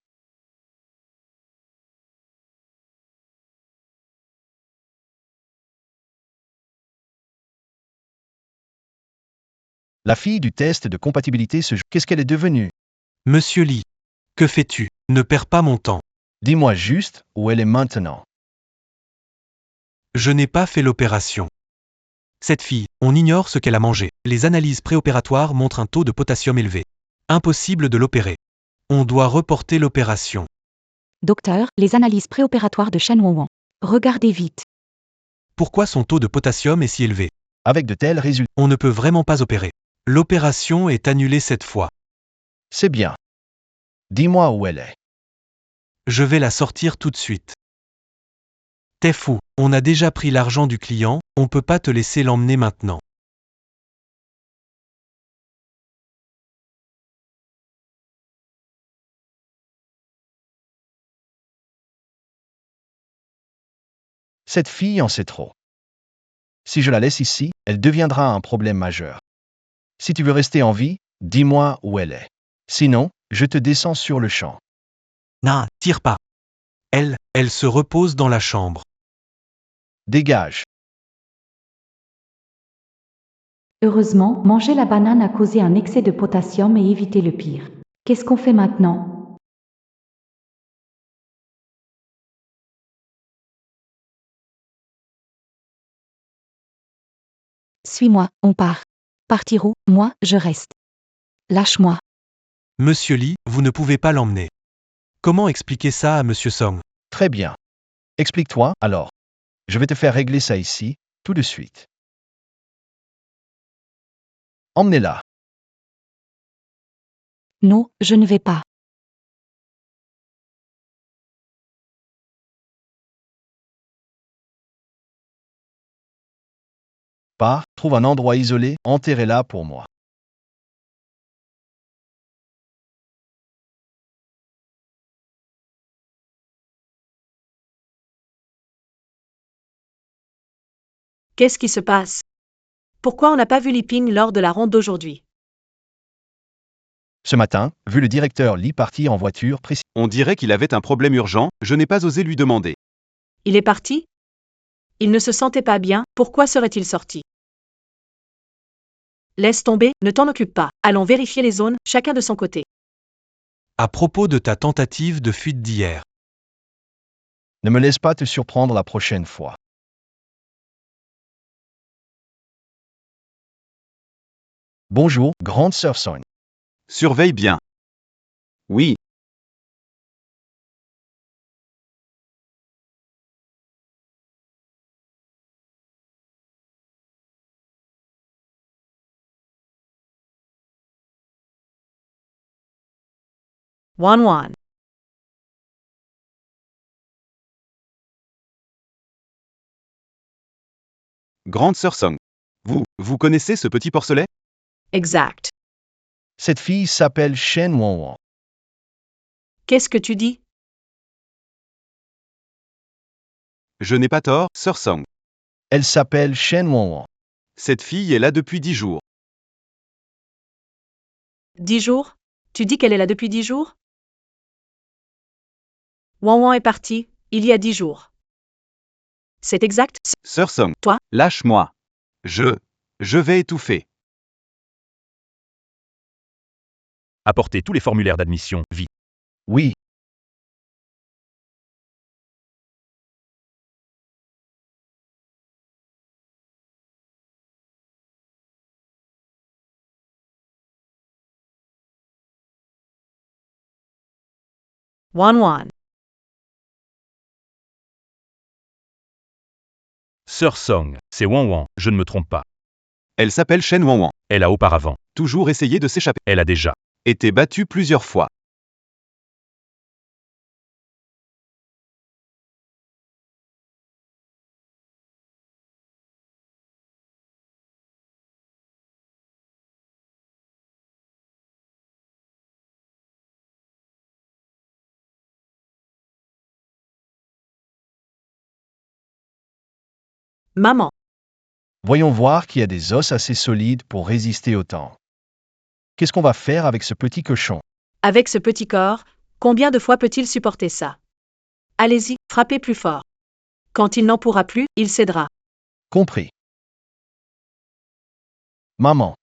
La fille du test de compatibilité qu'est-ce qu'elle est devenue? Monsieur Lee. Que fais-tu? Ne perds pas mon temps. Dis-moi juste où elle est maintenant. Je n'ai pas fait l'opération. Cette fille, on ignore ce qu'elle a mangé. Les analyses préopératoires montrent un taux de potassium élevé. Impossible de l'opérer. On doit reporter l'opération. Docteur, les analyses préopératoires de Shen Wanwan. Regardez vite. Pourquoi son taux de potassium est si élevé? Avec de tels résultats, On ne peut vraiment pas opérer. L'opération est annulée cette fois. c'est bien. Dis-moi où elle est. Je vais la sortir tout de suite. T'es fou, on a déjà pris l'argent du client, on peut pas te laisser l'emmener maintenant. Cette fille en sait trop. Si je la laisse ici, elle deviendra un problème majeur. Si tu veux rester en vie, dis-moi où elle est. Sinon, je te descends sur le champ. Non, tire pas. Elle se repose dans la chambre. Dégage. Heureusement, manger la banane a causé un excès de potassium et évité le pire. Qu'est-ce qu'on fait maintenant? Suis-moi, on part. Partir où? Moi, je reste. Lâche-moi. Monsieur Lee, vous ne pouvez pas l'emmener. Comment expliquer ça à Monsieur Song? Très bien. Explique-toi, alors. Je vais te faire régler ça ici, tout de suite. Emmenez-la. Non, je ne vais pas. Pars, trouve un endroit isolé, enterrez-la pour moi. Qu'est-ce qui se passe? Pourquoi on n'a pas vu Liping lors de la ronde d'aujourd'hui? Ce matin, vu le directeur Lee partir en voiture On dirait qu'il avait un problème urgent, je n'ai pas osé lui demander. Il est parti? Il ne se sentait pas bien, pourquoi serait-il sorti? Laisse tomber, ne t'en occupe pas. Allons vérifier les zones, chacun de son côté. À propos de ta tentative de fuite d'hier. ne me laisse pas te surprendre la prochaine fois. Bonjour, grande sœur Song. Surveille bien. Oui, Wan Wan. grande sœur Song. Vous connaissez ce petit porcelet? Exact. Cette fille s'appelle Shen Wanwan. Qu'est-ce que tu dis? Je n'ai pas tort, sœur Song. Elle s'appelle Shen Wanwan. Cette fille est là depuis 10 jours. 10 jours? Tu dis qu'elle est là depuis 10 jours? Wanwan est partie, il y a 10 jours. C'est exact? Sœur Song. Toi? Lâche-moi. Je vais étouffer. Apportez tous les formulaires d'admission, vite. Oui. Wanwan. Sœur Song, c'est Wanwan, je ne me trompe pas. Elle s'appelle Shen Wanwan. Elle a auparavant, Toujours essayé de s'échapper. elle a déjà. Été battue plusieurs fois. Maman. Voyons voir qui a des os assez solides pour résister au temps. Qu'est-ce qu'on va faire avec ce petit cochon? Avec ce petit corps, combien de fois peut-il supporter ça? Allez-y, frappez plus fort. Quand il n'en pourra plus, il cédera. Compris. Maman.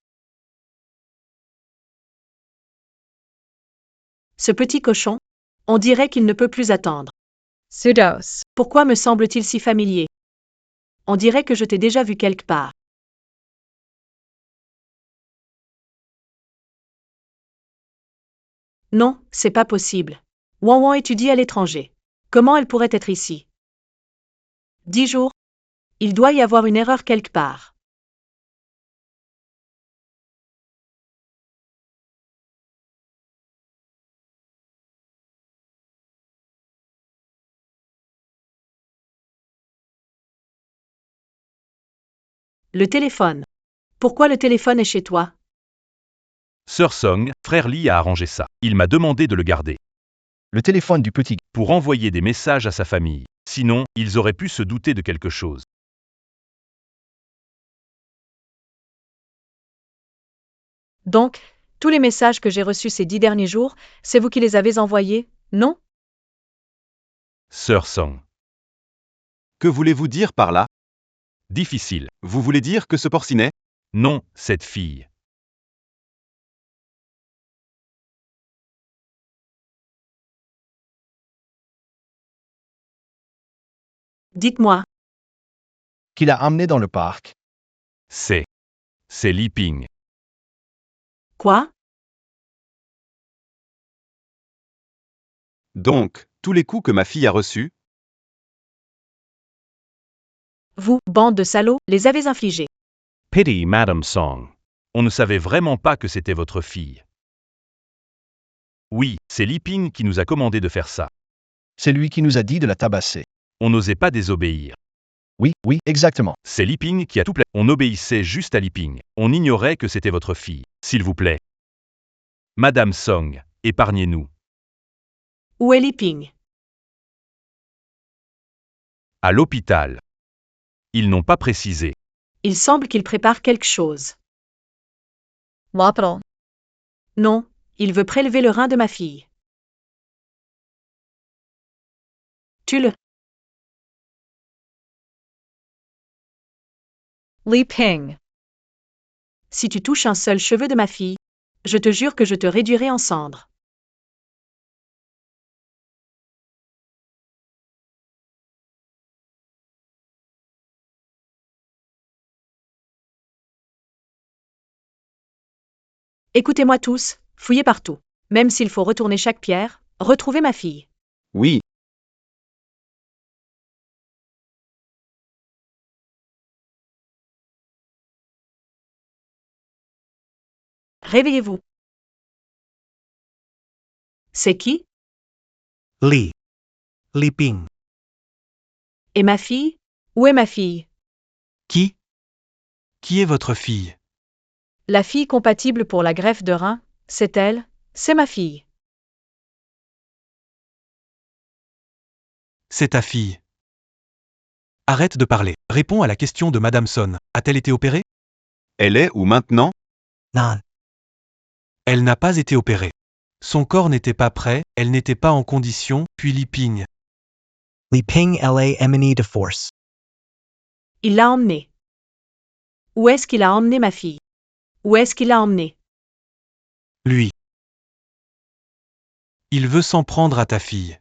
Ce petit cochon? On dirait qu'il ne peut plus attendre. Pseudos. Pourquoi me semble-t-il si familier? On dirait que je t'ai déjà vu quelque part. Non, c'est pas possible. Wanwan étudie à l'étranger. Comment elle pourrait être ici? 10 jours? Il doit y avoir une erreur quelque part. Le téléphone. Pourquoi le téléphone est chez toi? Sœur Song, frère Lee a arrangé ça. Il m'a demandé de le garder. Le téléphone du petit. Pour envoyer des messages à sa famille. Sinon, ils auraient pu se douter de quelque chose. Donc, tous les messages que j'ai reçus ces 10 derniers jours, c'est vous qui les avez envoyés, non? Sœur Song. Que voulez-vous dire par là? Difficile. Vous voulez dire que ce porcinet? Non, cette fille. Dites-moi. Qu'il a amené dans le parc. C'est Li Ping. Quoi? Donc, tous les coups que ma fille a reçus? Vous, bande de salauds, les avez infligés. Pity, Madame Song. On ne savait vraiment pas que c'était votre fille. Oui, c'est Li Ping qui nous a commandé de faire ça. C'est lui qui nous a dit de la tabasser. On n'osait pas désobéir. Oui, exactement. C'est Li Ping qui a tout plaît. On obéissait juste à Li Ping. On ignorait que c'était votre fille. S'il vous plaît. Madame Song, épargnez-nous. Où est Li Ping? À l'hôpital. Ils n'ont pas précisé. Il semble qu'il prépare quelque chose. L'hôpital. Non, il veut prélever le rein de ma fille. Tue-le. Li Ping. Si tu touches un seul cheveu de ma fille, je te jure que je te réduirai en cendres. Écoutez-moi tous, fouillez partout. Même s'il faut retourner chaque pierre, retrouvez ma fille. Oui. Réveillez-vous. C'est qui? Li Ping. Et ma fille? Où est ma fille? Qui est votre fille? La fille compatible pour la greffe de rein, c'est elle, c'est ma fille. C'est ta fille. Arrête de parler. Réponds à la question de Madame Son. A-t-elle été opérée? Elle est où maintenant? Non. Elle n'a pas été opérée. Son corps n'était pas prêt, elle n'était pas en condition, puis Li Ping. Li Ping la emmené de force. Il l'a emmenée. Où est-ce qu'il a emmené ma fille? Où est-ce qu'il l'a emmenée? Lui. Il veut s'en prendre à ta fille.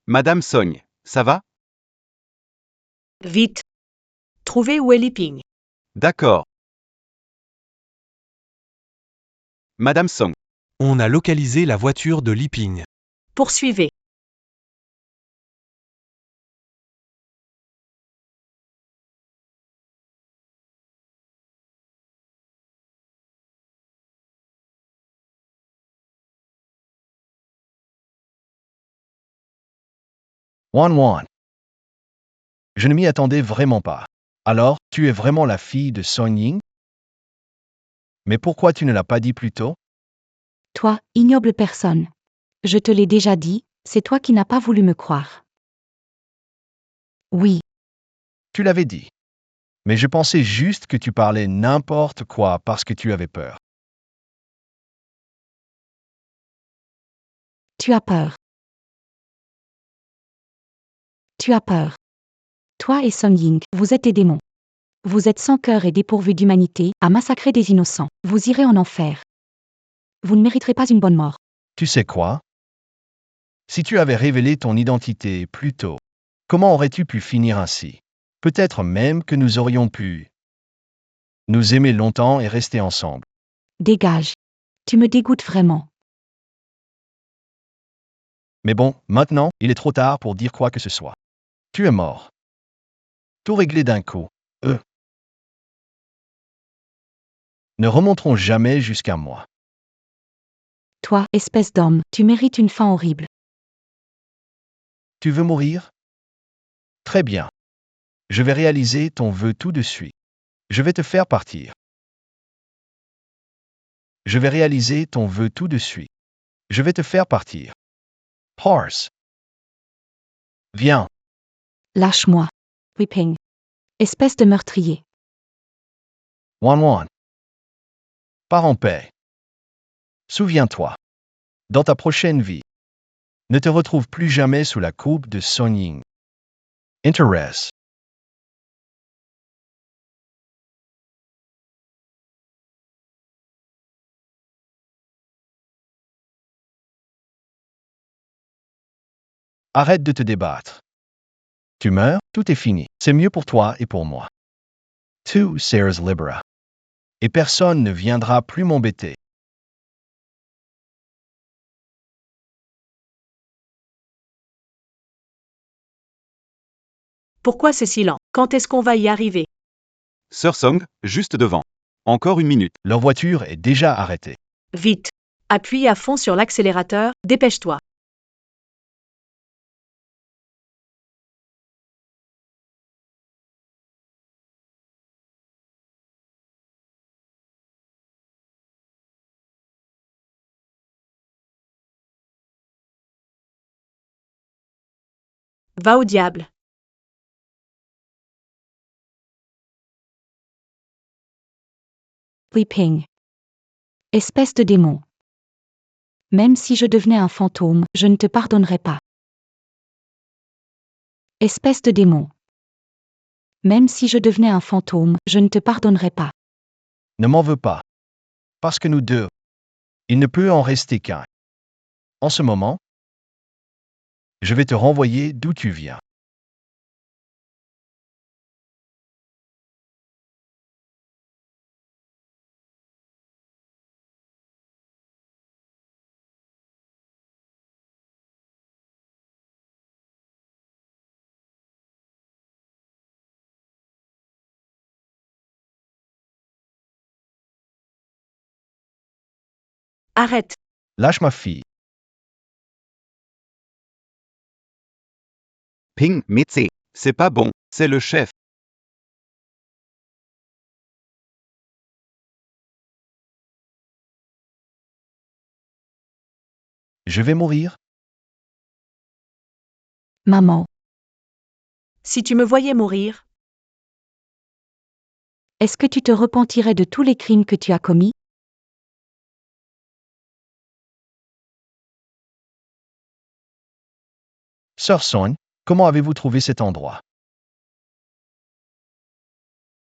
Madame Song, ça va? Vite. Trouvez où est Li Ping. D'accord. Madame Song, On a localisé la voiture de Li Ping. Poursuivez. Wan. Je ne m'y attendais vraiment pas. Alors, tu es vraiment la fille de Song Ying? Mais pourquoi tu ne l'as pas dit plus tôt? Toi, ignoble personne. Je te l'ai déjà dit, c'est toi qui n'as pas voulu me croire. Oui, Tu l'avais dit. Mais je pensais juste que tu parlais n'importe quoi parce que tu avais peur. tu as peur. Tu as peur. Toi et Song Ying, vous êtes des démons. Vous êtes sans cœur et dépourvus d'humanité, à massacrer des innocents. Vous irez en enfer. Vous ne mériterez pas une bonne mort. Tu sais quoi? Si tu avais révélé ton identité plus tôt, comment aurais-tu pu finir ainsi? Peut-être même que nous aurions pu nous aimer longtemps et rester ensemble. Dégage. Tu me dégoûtes vraiment. Mais bon, maintenant, il est trop tard pour dire quoi que ce soit. Tu es mort. Tout réglé d'un coup. Ne remonteront jamais jusqu'à moi. Toi, espèce d'homme, tu mérites une fin horrible. Tu veux mourir? Très bien. Je vais réaliser ton vœu tout de suite. Je vais te faire partir. Je vais réaliser ton vœu tout de suite. Je vais te faire partir. Horse. Viens. Lâche-moi. Whipping. Espèce de meurtrier. Wan. Pars en paix. Souviens-toi. Dans ta prochaine vie, ne te retrouve plus jamais sous la coupe de Song Ying. Interest. Arrête de te débattre. Tu meurs, tout est fini. C'est mieux pour toi et pour moi. Tu seras libera. Et personne ne viendra plus m'embêter. Pourquoi c'est si lent? Quand est-ce qu'on va y arriver? Sœur Song, juste devant. Encore une minute. Leur voiture est déjà arrêtée. Vite. Appuie à fond sur l'accélérateur, dépêche-toi. Va au diable. Whipping. Espèce de démon. Même si je devenais un fantôme, je ne te pardonnerais pas. Espèce de démon. Même si je devenais un fantôme, je ne te pardonnerais pas. Ne m'en veux pas. Parce que nous deux, il ne peut en rester qu'un. En ce moment, je vais te renvoyer d'où tu viens. Arrête. Lâche ma fille. Ping, médecin. C'est pas bon, c'est le chef. Je vais mourir? Maman, Si tu me voyais mourir, est-ce que tu te repentirais de tous les crimes que tu as commis? Sœur Sogne, comment avez-vous trouvé cet endroit?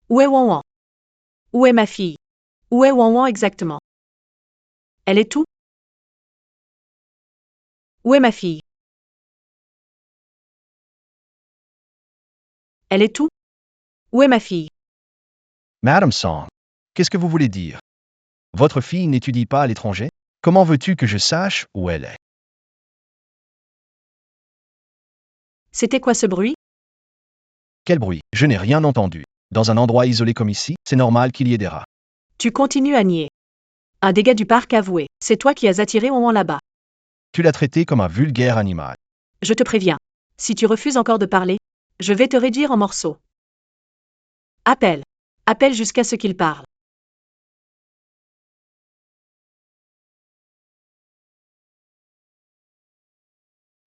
où est Wan Wan? Où est ma fille? Où est Wan Wan exactement? Elle est où? Où est ma fille? Elle est où? Où est ma fille? Madame Song, qu'est-ce que vous voulez dire? Votre fille n'étudie pas à l'étranger? Comment veux-tu que je sache où elle est? C'était quoi ce bruit? Quel bruit? Je n'ai rien entendu. Dans un endroit isolé comme ici, c'est normal qu'il y ait des rats. Tu continues à nier. Un dégât du parc avoué. C'est toi qui as attiré Wan Wan là-bas. Tu l'as traité comme un vulgaire animal. Je te préviens. Si tu refuses encore de parler, je vais te réduire en morceaux. Appelle. Appelle jusqu'à ce qu'il parle.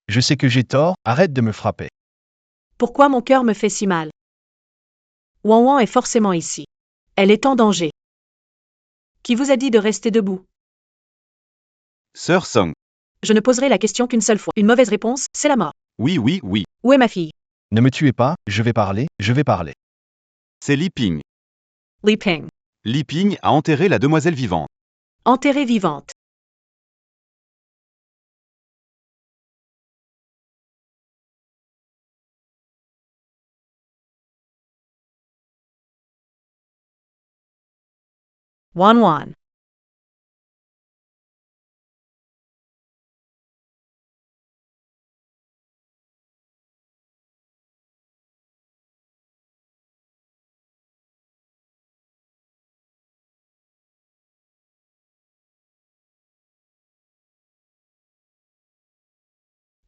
Je sais que j'ai tort, arrête de me frapper. Pourquoi mon cœur me fait si mal? Wan Wan est forcément ici. Elle est en danger. Qui vous a dit de rester debout? Sœur Song. Je ne poserai la question qu'une seule fois. Une mauvaise réponse, c'est la mort. Oui, oui, oui. Où est ma fille? Ne me tuez pas, je vais parler, je vais parler. C'est Li Ping. Li Ping. Li Ping a enterré la demoiselle vivante. Enterrée vivante. Wan Wan.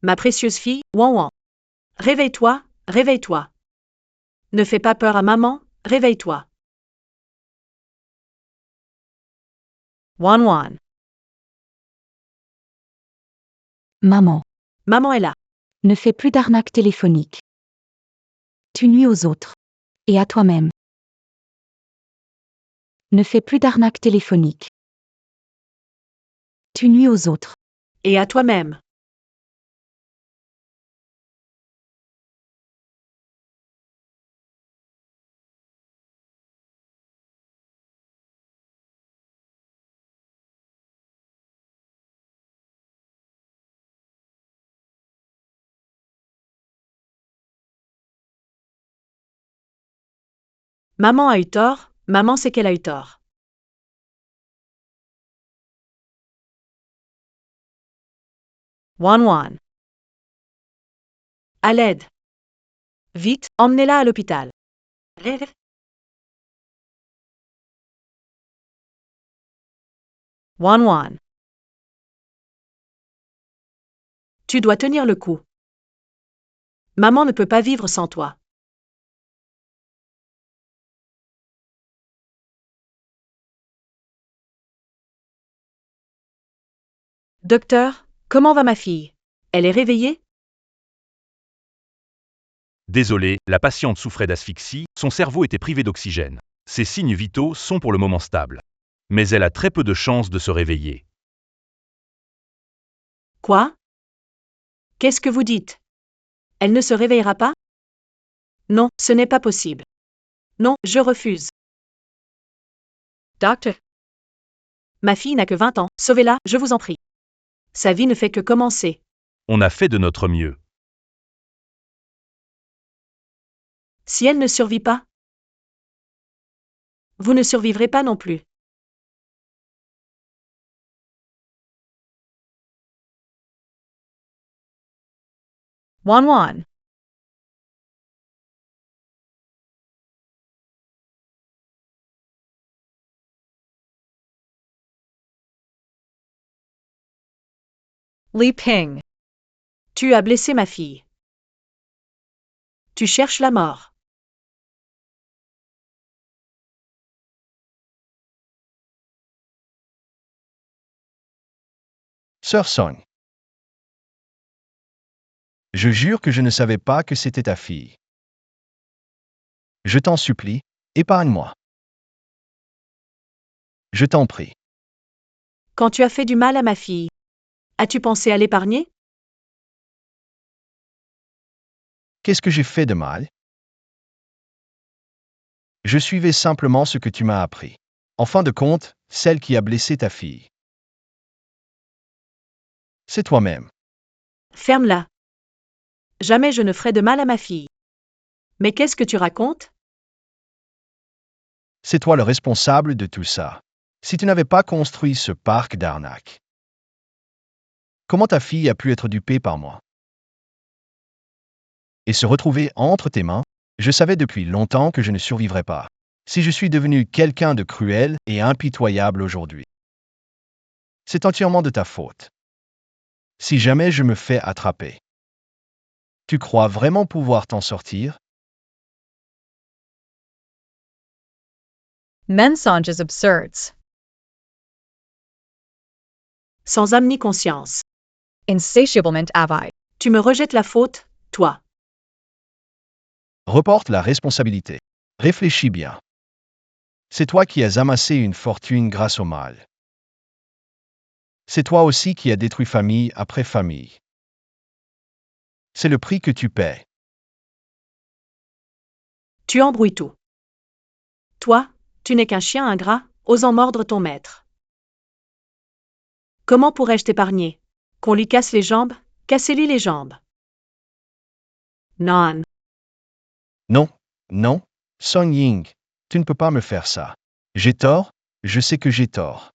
Ma précieuse fille, Wan Wan. Réveille-toi, réveille-toi. Ne fais pas peur à maman, réveille-toi. Wan Wan. Maman, Maman est là. ne fais plus d'arnaques téléphoniques. Tu nuis aux autres. Et à toi-même. Ne fais plus d'arnaques téléphoniques. Tu nuis aux autres. Et à toi-même. Maman a eu tort, maman sait qu'elle a eu tort. Wan Wan. À l'aide. Vite, emmenez-la à l'hôpital. Wan Wan. Tu dois tenir le coup. Maman ne peut pas vivre sans toi. Docteur, comment va ma fille? Elle est réveillée? Désolé, la patiente souffrait d'asphyxie, son cerveau était privé d'oxygène. Ses signes vitaux sont pour le moment stables. Mais elle a très peu de chances de se réveiller. Quoi? Qu'est-ce que vous dites? Elle ne se réveillera pas? Non, ce n'est pas possible. Non, je refuse. Docteur. Ma fille n'a que 20 ans, sauvez-la, je vous en prie. Sa vie ne fait que commencer. On a fait de notre mieux. Si elle ne survit pas, vous ne survivrez pas non plus. Wan Wan. Li Ping. Tu as blessé ma fille. Tu cherches la mort. Sœur Sogne, Je jure que je ne savais pas que c'était ta fille. Je t'en supplie, épargne-moi. Je t'en prie. Quand tu as fait du mal à ma fille, as-tu pensé à l'épargner? Qu'est-ce que j'ai fait de mal? Je suivais simplement ce que tu m'as appris. En fin de compte, celle qui a blessé ta fille. C'est toi-même. Ferme-la. Jamais je ne ferai de mal à ma fille. Mais qu'est-ce que tu racontes? C'est toi le responsable de tout ça. Si tu n'avais pas construit ce parc d'arnaques, comment ta fille a pu être dupée par moi? Et se retrouver entre tes mains, je savais depuis longtemps que je ne survivrais pas. Si je suis devenu quelqu'un de cruel et impitoyable aujourd'hui, c'est entièrement de ta faute. Si jamais je me fais attraper, tu crois vraiment pouvoir t'en sortir? Mensonges absurds. Sans âme ni conscience. Insatiablement avide. Tu me rejettes la faute, toi. Reporte la responsabilité. Réfléchis bien. C'est toi qui as amassé une fortune grâce au mal. C'est toi aussi qui as détruit famille après famille. C'est le prix que tu paies. Tu embrouilles tout. Toi, tu n'es qu'un chien ingrat, osant mordre ton maître. Comment pourrais-je t'épargner? Qu'on lui casse les jambes? Cassez-lui les jambes. Non. Non, non, Song Ying, tu ne peux pas me faire ça. J'ai tort, je sais que j'ai tort.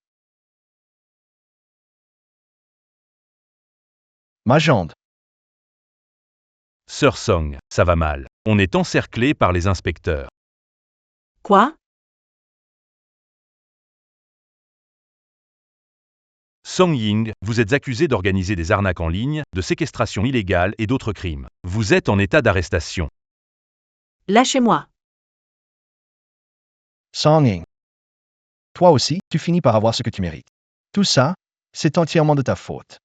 Ma jambe. Sœur Song, ça va mal. On est encerclé par les inspecteurs. Quoi? Song Ying, vous êtes accusé d'organiser des arnaques en ligne, de séquestration illégale et d'autres crimes. Vous êtes en état d'arrestation. Lâchez-moi. Song Ying. Toi aussi, tu finis par avoir ce que tu mérites. Tout ça, c'est entièrement de ta faute.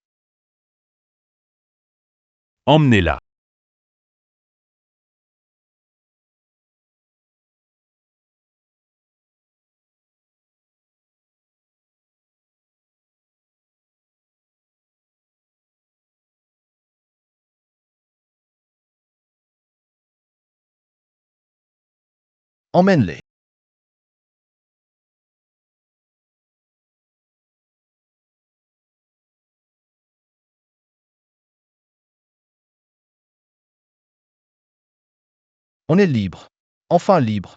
Emmenez-la. Emmène-les. On est libre. Enfin libre.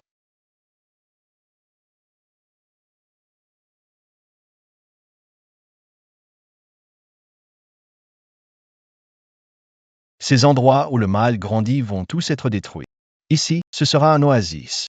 Ces endroits où le mal grandit vont tous être détruits. Ici, ce sera un oasis.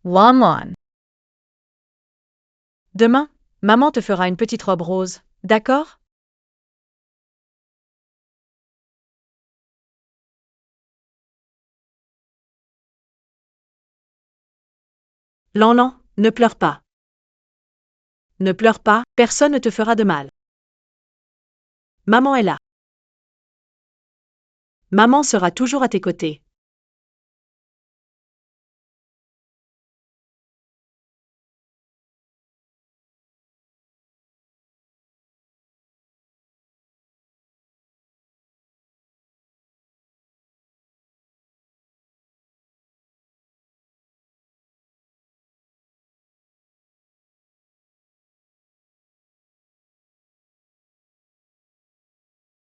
Lon Lon. Demain, maman te fera une petite robe rose, d'accord? Lan, ne pleure pas. Ne pleure pas, personne ne te fera de mal. Maman est là. Maman sera toujours à tes côtés.